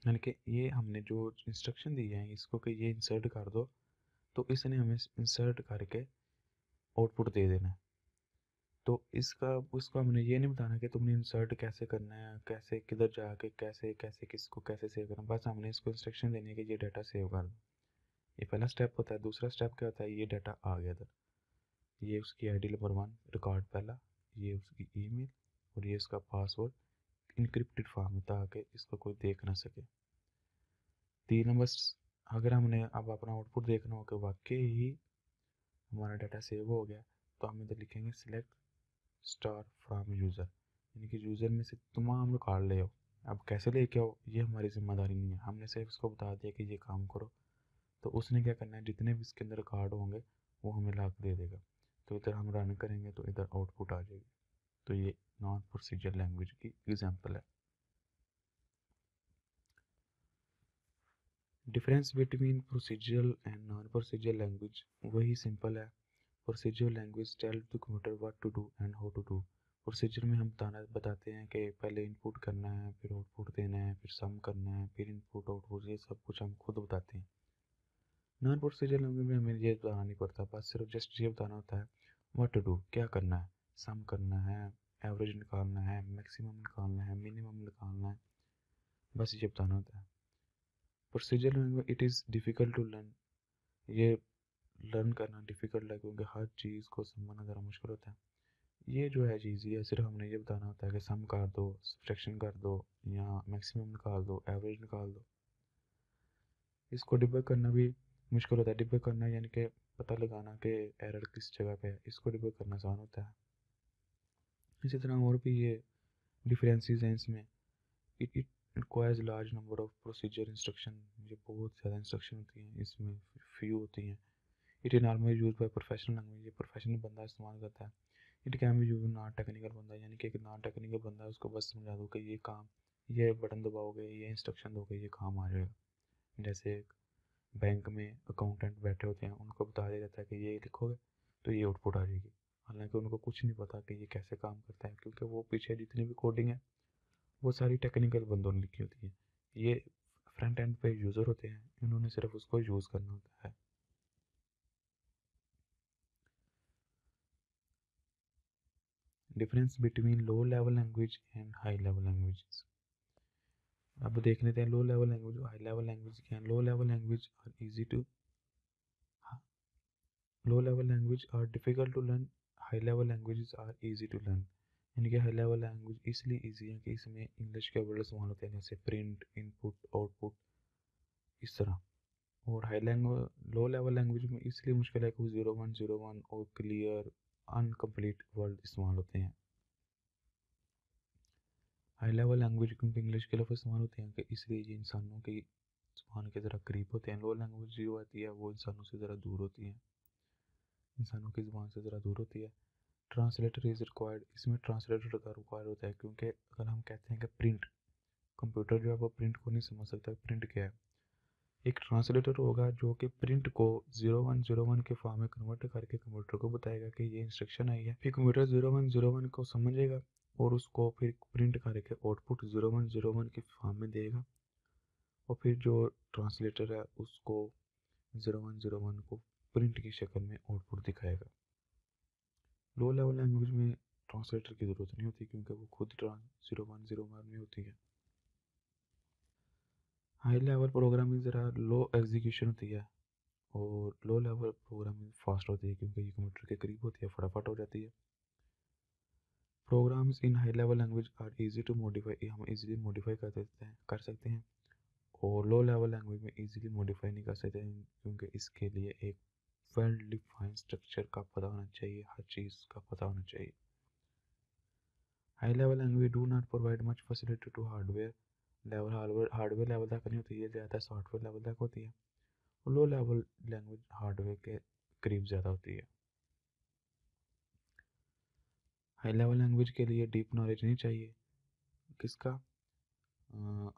यानी कि ये हमने जो इंस्ट्रक्शन दी है इसको कि ये इंसर्ट कर दो, तो इसने हमें इंसर्ट करके आउटपुट दे देना है। तो इसका उसको हमने ये नहीं बताना कि तुमने इंसर्ट कैसे करना है, कैसे किधर जाके कैसे कैसे किसको कैसे सेव करना है। बस हमने इसको इंस्ट्रक्शन देनी है कि ये डाटा सेव कर दो। ये पहला स्टेप होता है। दूसरा स्टेप क्या होता है, ये डाटा आ गया इधर, ये उसकी आईडी नंबर 1 रिकॉर्ड पहला, ये उसकी ईमेल और ये उसका पासवर्ड इनक्रिप्टेड फॉर्म में, ताकि इसको कोई देख ना सके। 3 नंबर, अगर हमने अब अपना आउटपुट देखना हो कि वाकई ही हमारा डाटा सेव हो गया, तो हम इधर लिखेंगे सिलेक्ट स्टार फ्रॉम यूज़र, यानी कि यूज़र में से तमाम रिकॉर्ड ले आओ। अब कैसे लेके आओ ये हमारी जिम्मेदारी नहीं है, हमने सिर्फ उसको बता दिया कि ये काम करो, तो उसने क्या करना है, जितने भी इसके अंदर रिकॉर्ड होंगे वो हमें ला के दे देगा। तो इधर हम रन करेंगे तो इधर आउटपुट आ जाएगी। तो ये नॉन प्रोसीजर लैंग्वेज की एग्जांपल है। Difference between procedural and non procedural language वही सिंपल है। Procedural language tell to computer what to do and how to do. Procedure में हम बताते हैं कि पहले इनपुट करना है, फिर आउटपुट देना है, फिर सम करना है, फिर इनपुट आउटपुट, ये सब कुछ हम खुद बताते हैं। नॉन प्रोसीजरल लैंग्वेज में हमें ये बताना नहीं पड़ता, बस सिर्फ जस्ट ये बताना होता है व्हाट टू डू, क्या करना है, सम करना है, एवरेज निकालना है, मैक्सिमम निकालना है, मिनिमम निकालना है, बस ये बताना होता है। Procedural language it is difficult to learn, ये लर्न करना डिफ़िकल्ट है क्योंकि हर चीज़ को समझना ज़रा मुश्किल होता है। ये जो है चीज़, ये सिर्फ हमने ये बताना होता है कि सम कर दो, सब्ट्रैक्शन कर दो, या मैक्सिमम निकाल दो, एवरेज निकाल दो। इसको डिबग करना भी मुश्किल होता है। डिबग करना यानी कि पता लगाना कि एरर किस जगह पे है, इसको डिबग करना आसान होता है। इसी तरह और भी ये डिफरेंसेस हैं इसमें। It it requires large number of procedure instruction, ये बहुत ज़्यादा इंस्ट्रक्शन होती हैं, इसमें फ्यू होती हैं। It is normally use by professional language, ये प्रोफेशनल बंदा इस्तेमाल करता है। It can be use non technical बंदा, यानी कि एक नॉन टेक्निकल बंदा है, उसको बस समझा दो कि ये काम, ये बटन दबाओगे, ये इंस्ट्रक्शन दोगे, ये काम आ जाएगा। जैसे एक बैंक में अकाउंटेंट बैठे होते हैं, उनको बता दिया जाता है कि ये लिखोगे तो ये आउटपुट आ जाएगी। हालांकि उनको कुछ नहीं पता कि ये कैसे काम करता है, क्योंकि वो पीछे जितनी भी कोडिंग है वो सारी टेक्निकल बंदों ने लिखी होती है। ये फ्रंट एंड पे यूज़र होते हैं, इन्होंने सिर्फ उसको यूज़ करना होता है। Difference between low level language and high level languages. अब देख लेते हैं लो लेवल लैंग्वेज और हाई लेवल लैंग्वेज क्या है। Low level language are easy to low level language are difficult to learn, high level languages are easy to learn. यानी कि high level language इसलिए इजी है कि इसमें इंग्लिश के वर्ड इस्तेमाल होते हैं, जैसे प्रिंट, इनपुट, आउटपुट, इस तरह। और high language low level language में इसलिए मुश्किल है कि 0101 और क्लियर अनकम्प्लीट वर्ड इस्तेमाल होते हैं। हाई लेवल लैंग्वेज क्योंकि इंग्लिश के लफ्ज़ इस्तेमाल होते हैं कि इसलिए ये इंसानों की ज़ुबान के ज़रा करीब होते हैं। लो लैंग्वेज जो होती है वो इंसानों से ज़रा दूर होती है, इंसानों की ज़ुबान से ज़रा दूर होती है। ट्रांसलेटर इज़ रिक्वायर्ड, इसमें ट्रांसलेटर का रिक्वायर होता है, क्योंकि अगर हम कहते हैं कि प्रिंट, कंप्यूटर जो है वो प्रिंट को नहीं समझ सकता प्रिंट क्या है। एक ट्रांसलेटर होगा जो कि प्रिंट को 0101 के फॉर्म में कन्वर्ट करके कंप्यूटर को बताएगा कि ये इंस्ट्रक्शन आई है। फिर कंप्यूटर 0101 को समझेगा और उसको फिर प्रिंट करके आउटपुट 0101 के फॉर्म में देगा, और फिर जो ट्रांसलेटर है उसको 0101 को प्रिंट की शक्ल में आउटपुट दिखाएगा। लो लेवल लैंग्वेज में ट्रांसलेटर की ज़रूरत नहीं होती क्योंकि वो खुद 0101 में होती है। हाई लेवल प्रोग्रामिंग ज़रा लो एग्जीक्यूशन होती है और लो लेवल प्रोग्रामिंग फास्ट होती है क्योंकि ये कंप्यूटर के करीब होती है, फटाफट हो जाती है। Programs in high level language are easy to modify, हम इजीली मॉडिफाई कर सकते हैं और लो लेवल लैंग्वेज में इजीली मॉडिफाई नहीं कर सकते हैं क्योंकि इसके लिए एक वेल डिफाइंड स्ट्रक्चर का पता होना चाहिए, हर चीज़ का पता होना चाहिए। High level language do not provide much facility to hardware level, hardware level तक नहीं होती है, ज़्यादा सॉफ्टवेयर लेवल तक होती है। और लो लेवल लैंग्वेज हार्डवेयर के करीब ज़्यादा होती है। हाई लेवल लैंग्वेज के लिए डीप नॉलेज नहीं चाहिए, किसका,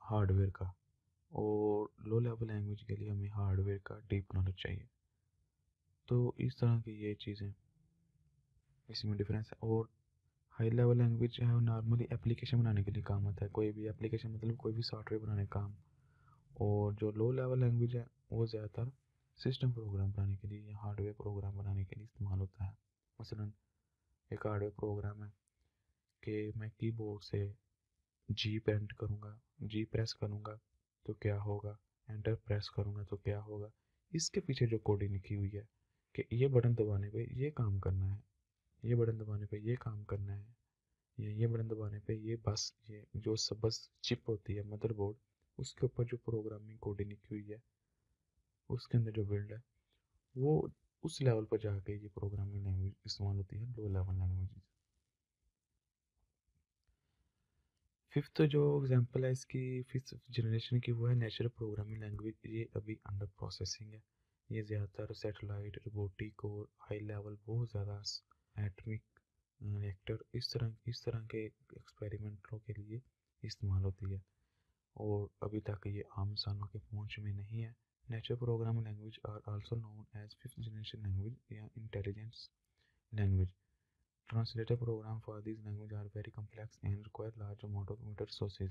हार्डवेयर का। और लो लेवल लैंग्वेज के लिए हमें हार्डवेयर का डीप नॉलेज चाहिए। तो इस तरह की ये चीज़ें इसमें डिफरेंस है। और हाई लेवल लैंग्वेज है नॉर्मली एप्लीकेशन बनाने के लिए काम आता है, कोई भी एप्लीकेशन मतलब कोई भी सॉफ्टवेयर बनाने का काम। और जो लो लेवल लैंग्वेज है वो ज़्यादातर सिस्टम प्रोग्राम बनाने के लिए या हार्डवेयर प्रोग्राम बनाने के लिए इस्तेमाल होता है। मसलन एक हार्डवेयर प्रोग्राम है कि मैं कीबोर्ड से जी पेंट करूँगा, जी प्रेस करूँगा तो क्या होगा, एंटर प्रेस करूँगा तो क्या होगा। इसके पीछे जो कोडिंग लिखी हुई है कि ये बटन दबाने पे ये काम करना है, ये बटन दबाने पे ये काम करना है, या ये बटन दबाने पे ये बस, ये जो सब बस चिप होती है मदरबोर्ड, उसके ऊपर जो प्रोग्रामिंग कोडिंग लिखी हुई है उसके अंदर जो बिल्ड है वो उस लेवल पर जाके ये प्रोग्रामिंग लैंग्वेज इस्तेमाल होती है, लो लेवल लैंग्वेज। फिफ्थ जो एग्जांपल है इसकी, फिफ्थ जनरेशन की, वो है नेचुरल प्रोग्रामिंग लैंग्वेज। ये अभी अंडर प्रोसेसिंग है। ये ज़्यादातर सैटेलाइट, रोबोटिक और हाई लेवल बहुत ज़्यादा एटमिक रिएक्टर इस तरह के एक्सपेरिमेंटों के लिए इस्तेमाल होती है और अभी तक ये आम इंसानों के पहुंच में नहीं है। Natural programming language are also known as fifth generation language या intelligence language. Translator program for these language are very complex and require large amount of computer resources।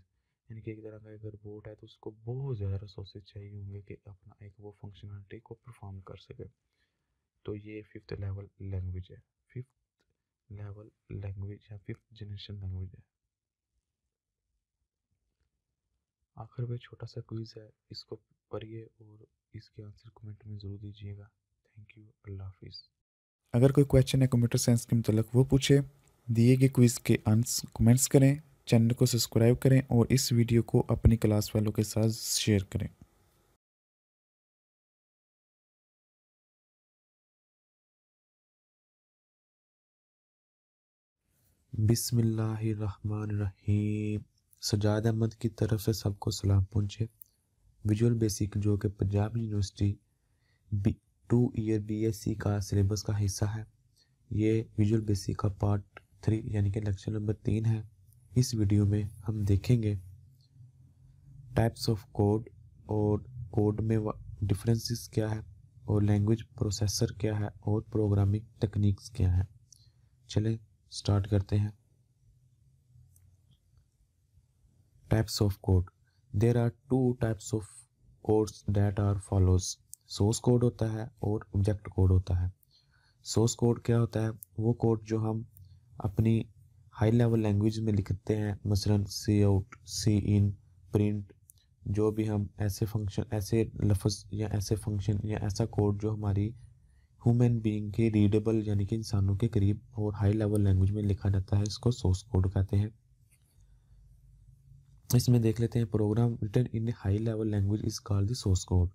यानी कि एक तरह का अगर बोट है तो उसको बहुत ज़्यादा रिसोर्सेज चाहिए होंगे कि अपना एक वो फंक्शनलिटी को परफॉर्म कर सके। तो ये फिफ्थ लेवल लैंग्वेज है, फिफ्थ लेवल लैंग्वेज या फिफ्थ जनरेशन लैंग्वेज है। आखिर में छोटा सा क्विज है, इसको पढ़िए और इसके आंसर कमेंट में ज़रूर दीजिएगा। थैंक यू, अल्लाह हाफिज़। अगर कोई क्वेश्चन है कंप्यूटर साइंस के मतलब वो पूछे, दिए गए क्विज़ के आंसर कमेंट्स करें, चैनल को सब्सक्राइब करें और इस वीडियो को अपनी क्लास वालों के साथ शेयर करें। बिस्मिल्लाहिर्रहमानिर्रहीम। सजाद अहमद की तरफ से सबको सलाम पहुँचे। विजुअल बेसिक जो कि पंजाब यूनिवर्सिटी 2 ईयर BSc का सिलेबस का हिस्सा है। ये विजुअल बेसिक का पार्ट 3 यानी कि लेक्चर नंबर 3 है। इस वीडियो में हम देखेंगे टाइप्स ऑफ कोड और कोड में डिफरेंसेस क्या है और लैंग्वेज प्रोसेसर क्या है और प्रोग्रामिंग टेक्निक्स क्या है। चलें स्टार्ट करते हैं। Types of code, there are 2 types of codes that are follows. Source code होता है और ऑब्जेक्ट कोड होता है। सोर्स कोड क्या होता है, वो कोड जो हम अपनी हाई लेवल लैंग्वेज में लिखते हैं, मसलन सी आउट, सी इन, प्रिंट, जो भी हम ऐसे फंक्शन, ऐसे लफ्ज़ या ऐसे फंक्शन या ऐसा कोड जो हमारी ह्यूमन बीइंग के रीडेबल यानी कि इंसानों के करीब और हाई लेवल लैंग्वेज में लिखा जाता है, इसको सोर्स कोड कहते हैं। इसमें देख लेते हैं, program written in high level language is called the source code.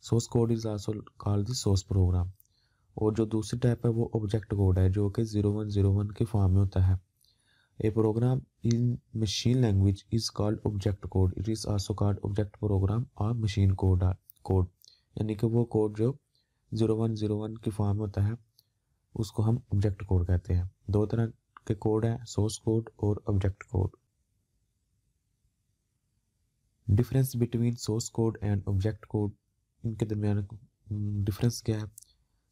Source code is also called the source program. और जो दूसरी टाइप है वो ऑब्जेक्ट कोड है जो कि 0101 के फॉर्म में होता है। A program in machine language is called object code, it is also called object program और मशीन कोड यानी कि वो कोड जो 0101 के फॉर्म में होता है उसको हम ऑब्जेक्ट कोड कहते हैं। दो तरह के कोड हैं, सोर्स कोड और object code. Difference between source code and object code, इनके दरमियान डिफरेंस क्या है।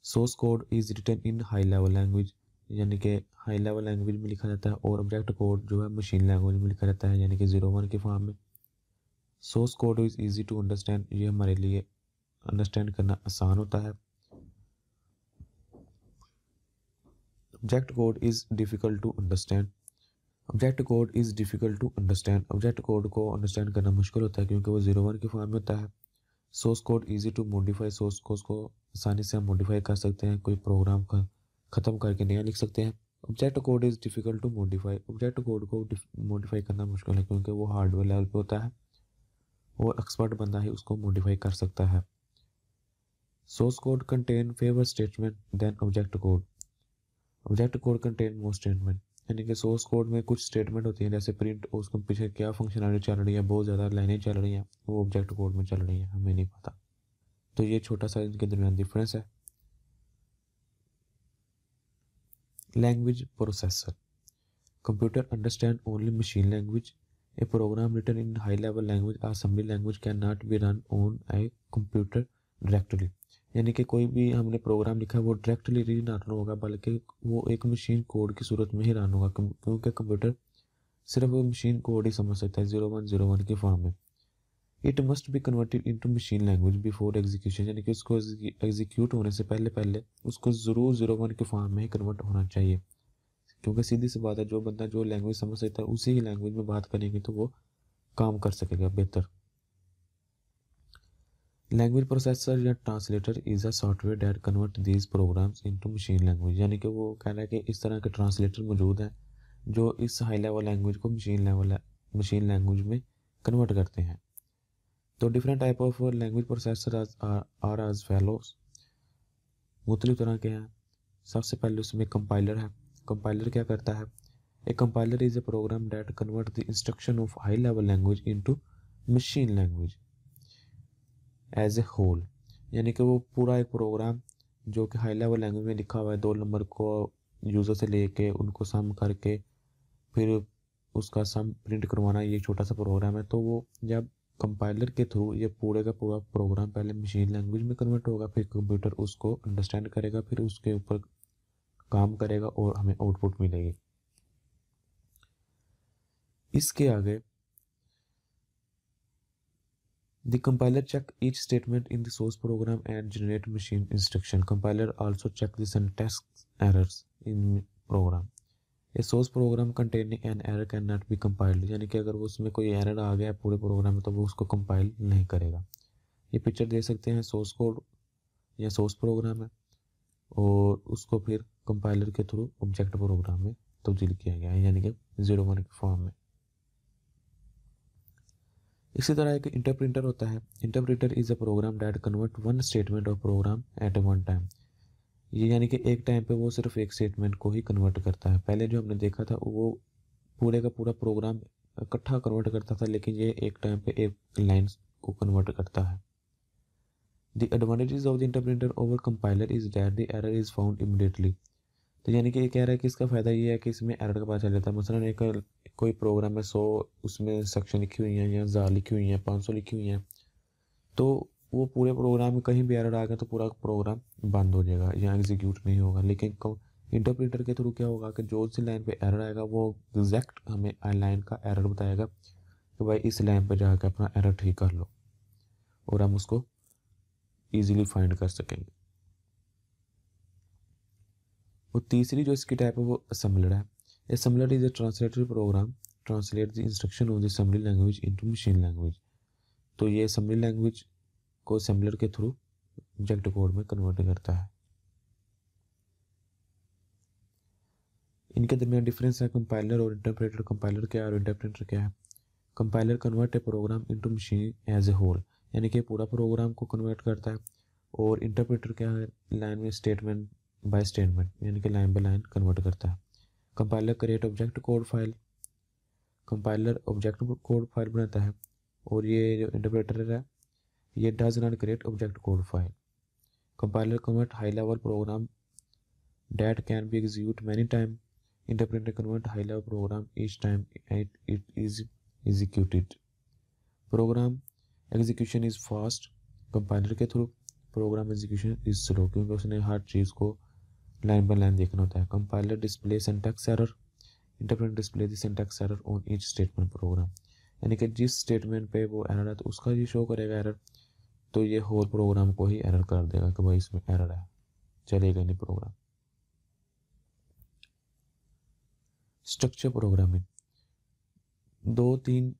Source code is written in high level language यानी कि हाई लेवल लैंग्वेज में लिखा जाता है और ऑब्जेक्ट कोड जो है मशीन लैंग्वेज में लिखा जाता है यानी कि 01 के फॉर्म में। Source code is easy to understand, ये हमारे लिए अंडरस्टैंड करना आसान होता है। Object code is difficult to understand, object code is difficult to understand. Object code को अंडरस्टैंड करना मुश्किल होता है क्योंकि वो 0 1 के फॉर्म में होता है। Source code easy to modify. Source code को आसानी से हम मॉडिफाई कर सकते हैं, कोई प्रोग्राम का ख़त्म करके नया लिख सकते हैं। Object code is difficult to modify. Object code को मॉडिफाई करना मुश्किल है क्योंकि वो हार्डवेयर लेवल पे होता है और एक्सपर्ट बंदा ही उसको मॉडिफाई कर सकता है। Source code contain fewer statement than object code. Object code contain more statement, यानी कि सोर्स कोड में कुछ स्टेटमेंट होती हैं जैसे प्रिंट, उसके पीछे क्या फंक्शनलिटी चल रही है, बहुत ज़्यादा लाइनें चल रही हैं, वो ऑब्जेक्ट कोड में चल रही हैं, हमें नहीं पता। तो ये छोटा सा इनके दरमियान डिफरेंस है। Language processor. Computer understand only machine language. A program written in high level language assembly language can not be run on a computer directly. यानी कि कोई भी हमने प्रोग्राम लिखा है वो डायरेक्टली नहीं रन होगा, बल्कि वो एक मशीन कोड की सूरत में ही रन होगा क्योंकि कंप्यूटर सिर्फ वो मशीन कोड ही समझ सकता है 0101 की फॉर्म में। It must be converted into machine language before execution, यानी कि उसको एग्जीक्यूट होने से पहले पहले उसको ज़रूर 01 के फॉर्म में ही कन्वर्ट होना चाहिए, क्योंकि सीधी सी बात है जो बंदा जो लैंग्वेज समझ सकता है उसी ही लैंग्वेज में बात करेंगे तो वो काम कर सकेगा बेहतर। लैंग्वेज प्रोसेसर या translator is a software that convert these programs into machine language, यानी कि वो कह रहा है कि इस तरह के ट्रांसलेटर मौजूद हैं जो इस हाई लेवल लैंग्वेज को मशीन लैंग्वेज में कन्वर्ट करते हैं। तो different type of language processor are as follows, मुख्तलिफ तरह के हैं। सबसे पहले उसमें कंपाइलर है। कंपाइलर क्या करता है? A compiler is a program that convert the instruction of high level language into machine language as a whole, यानी कि वो पूरा एक प्रोग्राम जो कि हाई लेवल लैंग्वेज में लिखा हुआ है, 2 नंबर को यूज़र से लेके उनको सम करके फिर उसका सम प्रिंट करवाना, ये छोटा सा प्रोग्राम है। तो वो जब कंपाइलर के थ्रू ये पूरे का पूरा प्रोग्राम पहले मशीन लैंग्वेज में कन्वर्ट होगा, फिर कंप्यूटर उसको अंडरस्टैंड करेगा, फिर उसके ऊपर काम करेगा और हमें आउटपुट मिलेगी। इसके आगे the compiler check each statement in the source program and generate machine instruction. Compiler also check the syntax errors in program. A source program containing an error can not be compiled, यानी कि अगर उसमें कोई error आ गया पूरे programme में तो वो उसको कंपाइल नहीं करेगा। ये पिक्चर दे सकते हैं, सोर्स कोड या सोर्स प्रोग्राम है और उसको फिर कंपाइलर के थ्रू ऑब्जेक्ट प्रोग्राम में तब्दील किया गया है, यानी कि 01 के फॉर्म में। इसी तरह एक इंटरप्रेटर होता है। Interpreter is a program that convert one statement of program at one time. ये यानी कि एक टाइम पे वो सिर्फ एक स्टेटमेंट को ही कन्वर्ट करता है। पहले जो हमने देखा था वो पूरे का पूरा प्रोग्राम इकट्ठा कन्वर्ट करता था, लेकिन ये एक टाइम पे एक लाइन को कन्वर्ट करता है। The advantages of the interpreter over compiler is that the error is found immediately. तो यानी कि ये कह रहा है कि इसका फ़ायदा ये है कि इसमें एरर का पता चल जाता है। मसलन एक कोई प्रोग्राम है 100 उसमें सेक्शन लिखी हुई हैं या 1000 लिखी हुई हैं, 500 लिखी हुई हैं, तो वो पूरे प्रोग्राम में कहीं भी एरर आ गया तो पूरा प्रोग्राम बंद हो जाएगा या एग्जीक्यूट नहीं होगा। लेकिन इंटरप्रेटर के थ्रू क्या होगा कि जो सी लाइन पे एरर आएगा वो एग्जैक्ट हमें लाइन का एरर बताएगा कि भाई इस लाइन पर जाकर अपना एरर ठीक कर लो, और हम उसको ईजिली फाइंड कर सकेंगे। और तीसरी जो इसकी टाइप है वो असेंबलर है। Assembler is a translatory program translate the instruction of the assembly language into machine language. तो ये असेंबली लैंग्वेज को असेंबलर के थ्रू ऑब्जेक्ट कोड में कन्वर्ट करता है। इनके दरमियान डिफरेंस है कंपाइलर और इंटरप्रेटर। कंपाइलर क्या है और इंटरप्रेटर क्या है? Compiler convert a program into machine as a whole, यानी कि पूरा प्रोग्राम को कन्वर्ट करता है। और इंटरप्रेटर क्या है? लाइन में स्टेटमेंट बाय स्टेटमेंट, यानी कि लाइन बाय लाइन कन्वर्ट करता है। Compiler create object code file, compiler object code file बनाता है। और ये जो इंटरप्रेटर है ये does not create object code file. Compiler convert high level program that can be execute many time. Interpreter convert high level program each time it is executed. Program execution is fast, compiler के through program execution is slow, क्योंकि उसने हर चीज़ को line by line देखना होता है। Compiler display syntax error, interpreter display the syntax error on each statement program, यानी कि जिस स्टेटमेंट पे वो एरर है तो उसका ये शो करेगा एरर, तो ये होल प्रोग्राम को ही एरर कर देगा कि भाई इसमें एरर है, चलेगा नहीं प्रोग्राम। Structure programming. 2-3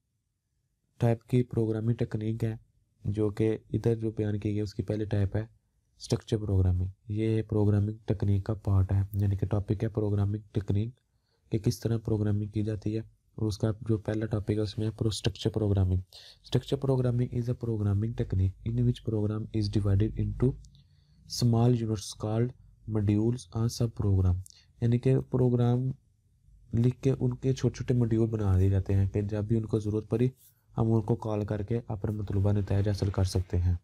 टाइप की प्रोग्रामिंग टेक्निक है जो कि इधर जो बयान की गई उसकी पहली टाइप है स्ट्रक्चर प्रोग्रामिंग। ये प्रोग्रामिंग टेक्निक का पार्ट है, यानी कि टॉपिक है प्रोग्रामिंग टेक्निक कि किस तरह प्रोग्रामिंग की जाती है। और उसका जो पहला टॉपिक है उसमें है structure programming. Structure programming is a programming technique in which programme is divided into small units called modules और सब प्रोग्राम, यानी कि प्रोग्राम लिख के उनके छोटे छोटे मॉड्यूल बना दिए जाते हैं कि जब भी उनको ज़रूरत पड़ी हम उनको कॉल करके अपने मतलूबा नतीजा हासिल कर सकते हैं।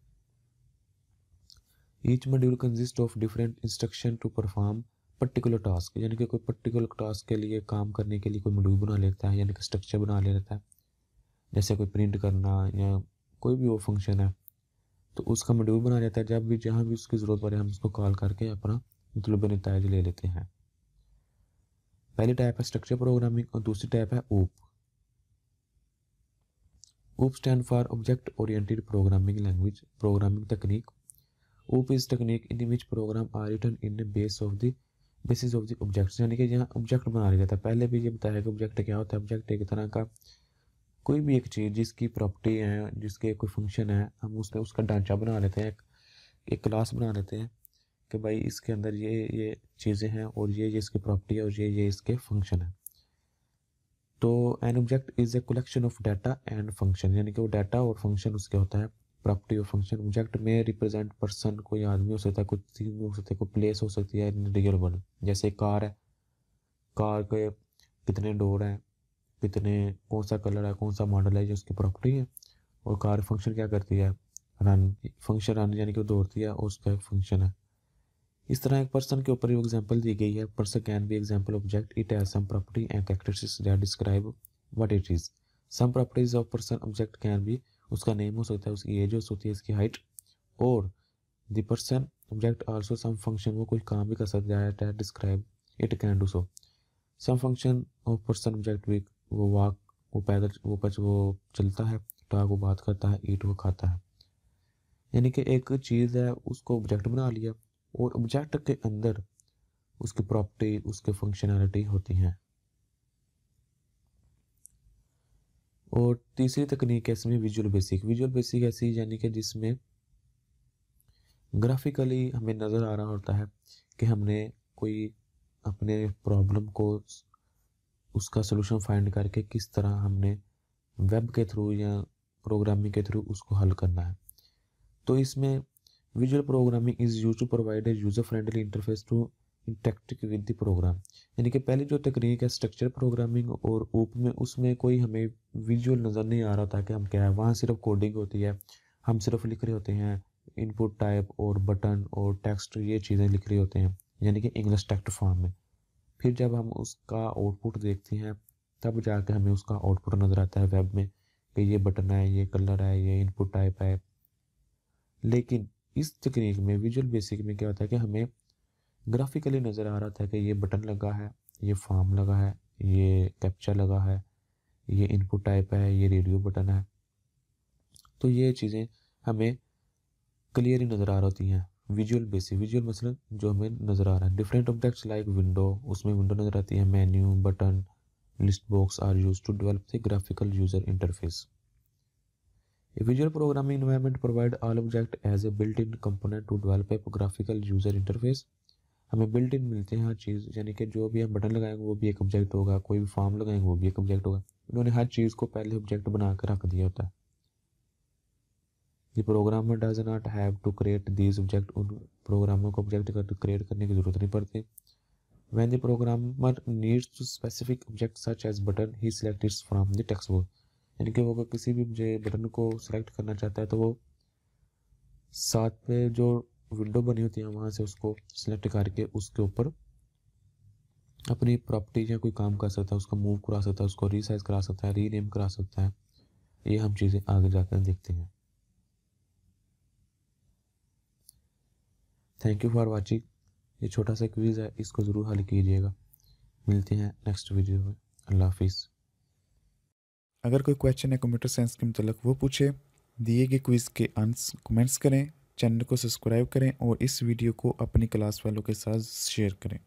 Each module consist of different instruction to perform particular task, यानी कि कोई पर्टिकुलर टास्क के लिए काम करने के लिए कोई मॉड्यूल बना लेता है, यानी कि स्ट्रक्चर बना लेता है। जैसे कोई प्रिंट करना या कोई भी वो फंक्शन है तो उसका मॉड्यूल बना लेता है, जब भी जहाँ भी उसकी ज़रूरत पड़े हम उसको कॉल करके अपना मतलूबा नतीजा ले लेते हैं। पहली टाइप है स्ट्रक्चर प्रोग्रामिंग और दूसरी टाइप है OOP। OOP stand for object oriented programming language programming technique. OOP is technique in which program are written in basis of the objects, यानी कि यहाँ ऑब्जेक्ट बना लिया जाता है। पहले भी ये बताया कि ऑब्जेक्ट क्या होता है। ऑब्जेक्ट एक तरह का कोई भी एक चीज़ जिसकी प्रॉपर्टी है, जिसके कोई फंक्शन है, हम उसमें उसका ढांचा बना लेते हैं, एक क्लास बना लेते हैं कि भाई इसके अंदर ये चीज़ें हैं और ये इसकी प्रॉपर्टी है और ये इसके फंक्शन है। तो an object is a collection of data and function, यानी कि वो डाटा और फंक्शन उसके होता है, प्रॉपर्टी और फंक्शन। ऑब्जेक्ट में रिप्रेजेंट पर्सन, कोई आदमी हो सकता है, कोई चीज हो सकती है, कोई प्लेस हो सकती है इन रियल वर्ल्ड। जैसे कार है, कार के कितने डोर हैं, कितने कौन सा कलर है, कौन सा मॉडल है, ये उसकी प्रॉपर्टी है। और कार फंक्शन क्या करती है, रन, फंक्शन रन यानी कि वो दौड़ती है और उसका एक फंक्शन है। इस तरह एक पर्सन के ऊपर एग्जांपल दी गई है। Person can be example object, it has some property and characteristics that describe what it is. Some properties of person object can be, उसका नेम हो सकता है, उसकी एज हो सकती है, इसकी हाइट। और the person object also some function, वो कोई काम भी कर सकता है, that describe it can do so. Some function of person object week, वो वॉक, वो पैदल, वो चलता है, टॉक वो बात करता है, ईट वो खाता है। यानी कि एक चीज़ है उसको ऑब्जेक्ट बना लिया और ऑब्जेक्ट के अंदर उसकी प्रॉपर्टी, उसके फंक्शनैलिटी होती हैं। और तीसरी तकनीक है इसमें विजुअल बेसिक। विजुअल बेसिक ऐसी यानी कि जिसमें ग्राफिकली हमें नज़र आ रहा होता है कि हमने कोई अपने प्रॉब्लम को, उसका सलूशन फाइंड करके किस तरह हमने वेब के थ्रू या प्रोग्रामिंग के थ्रू उसको हल करना है। तो इसमें visual programming is use to provide a user friendly interface to interact with the program, यानी कि पहली जो तकनीक है स्ट्रक्चर प्रोग्रामिंग और OOP में, उसमें कोई हमें विजुअल नज़र नहीं आ रहा था कि हम क्या है, वहाँ सिर्फ कोडिंग होती है, हम सिर्फ लिख रहे होते हैं इनपुट टाइप और बटन और टेक्स्ट, ये चीज़ें लिख रहे होते हैं, यानी कि इंग्लिश टेक्स्ट फॉर्म में। फिर जब हम उसका आउटपुट देखते हैं तब जाके हमें उसका आउटपुट नज़र आता है वेब में कि ये बटन है, ये कलर है, ये इनपुट टाइप है। लेकिन इस तकनीक में विजुअल बेसिक में क्या होता है कि हमें ग्राफिकली नज़र आ रहा था कि ये बटन लगा है, ये फॉर्म लगा है, ये कैप्चा लगा है, ये इनपुट टाइप है, ये रेडियो बटन है। तो ये चीज़ें हमें क्लियर ही नज़र आ रही होती हैं। विजुअल बेसिक, विजुअल मतलब जो हमें नज़र आ रहा है। डिफरेंट ऑब्जेक्ट्स लाइक विंडो, उसमें विंडो नज़र आती है, menu, button, list box are use to develop the graphical user interface. A visual programming environment provide all object as a built-in component to develop a graphical user interface। हमें built in मिलते हैं हर चीज़, यानी कि जो भी हम button लगाएंगे वो भी एक ऑब्जेक्ट होगा, कोई भी फॉर्म लगाएंगे वो भी एक ऑब्जेक्ट होगा। उन्होंने हर चीज़ को पहले ऑब्जेक्ट बना कर रख दिया होता है। The programmer does not have to create these object, उन प्रोग्रामर को ऑब्जेक्ट क्रिएट करने की ज़रूरत नहीं पड़ती। When the programmer needs to specific object such as button, he selects it from the text box, यानी कि वो अगर किसी भी बटन को सिलेक्ट करना चाहता है तो वो साथ पे जो विंडो बनी होती है वहाँ से उसको सिलेक्ट करके उसके ऊपर अपनी प्रॉपर्टी या कोई काम कर सकता है, उसको मूव करा सकता है, उसको रीसाइज करा सकता है, रीनेम करा सकता है। ये हम चीज़ें आगे जाकर देखते हैं। Thank you for watching. ये छोटा सा क्विज़ है, इसको ज़रूर हल कीजिएगा। मिलते हैं नेक्स्ट वीडियो में। अल्लाह हाफिज़। अगर कोई क्वेश्चन है कंप्यूटर साइंस के मतलब वो पूछे, दिए गए क्विज़ के आंसर कमेंट्स करें, चैनल को सब्सक्राइब करें और इस वीडियो को अपनी क्लास वालों के साथ शेयर करें।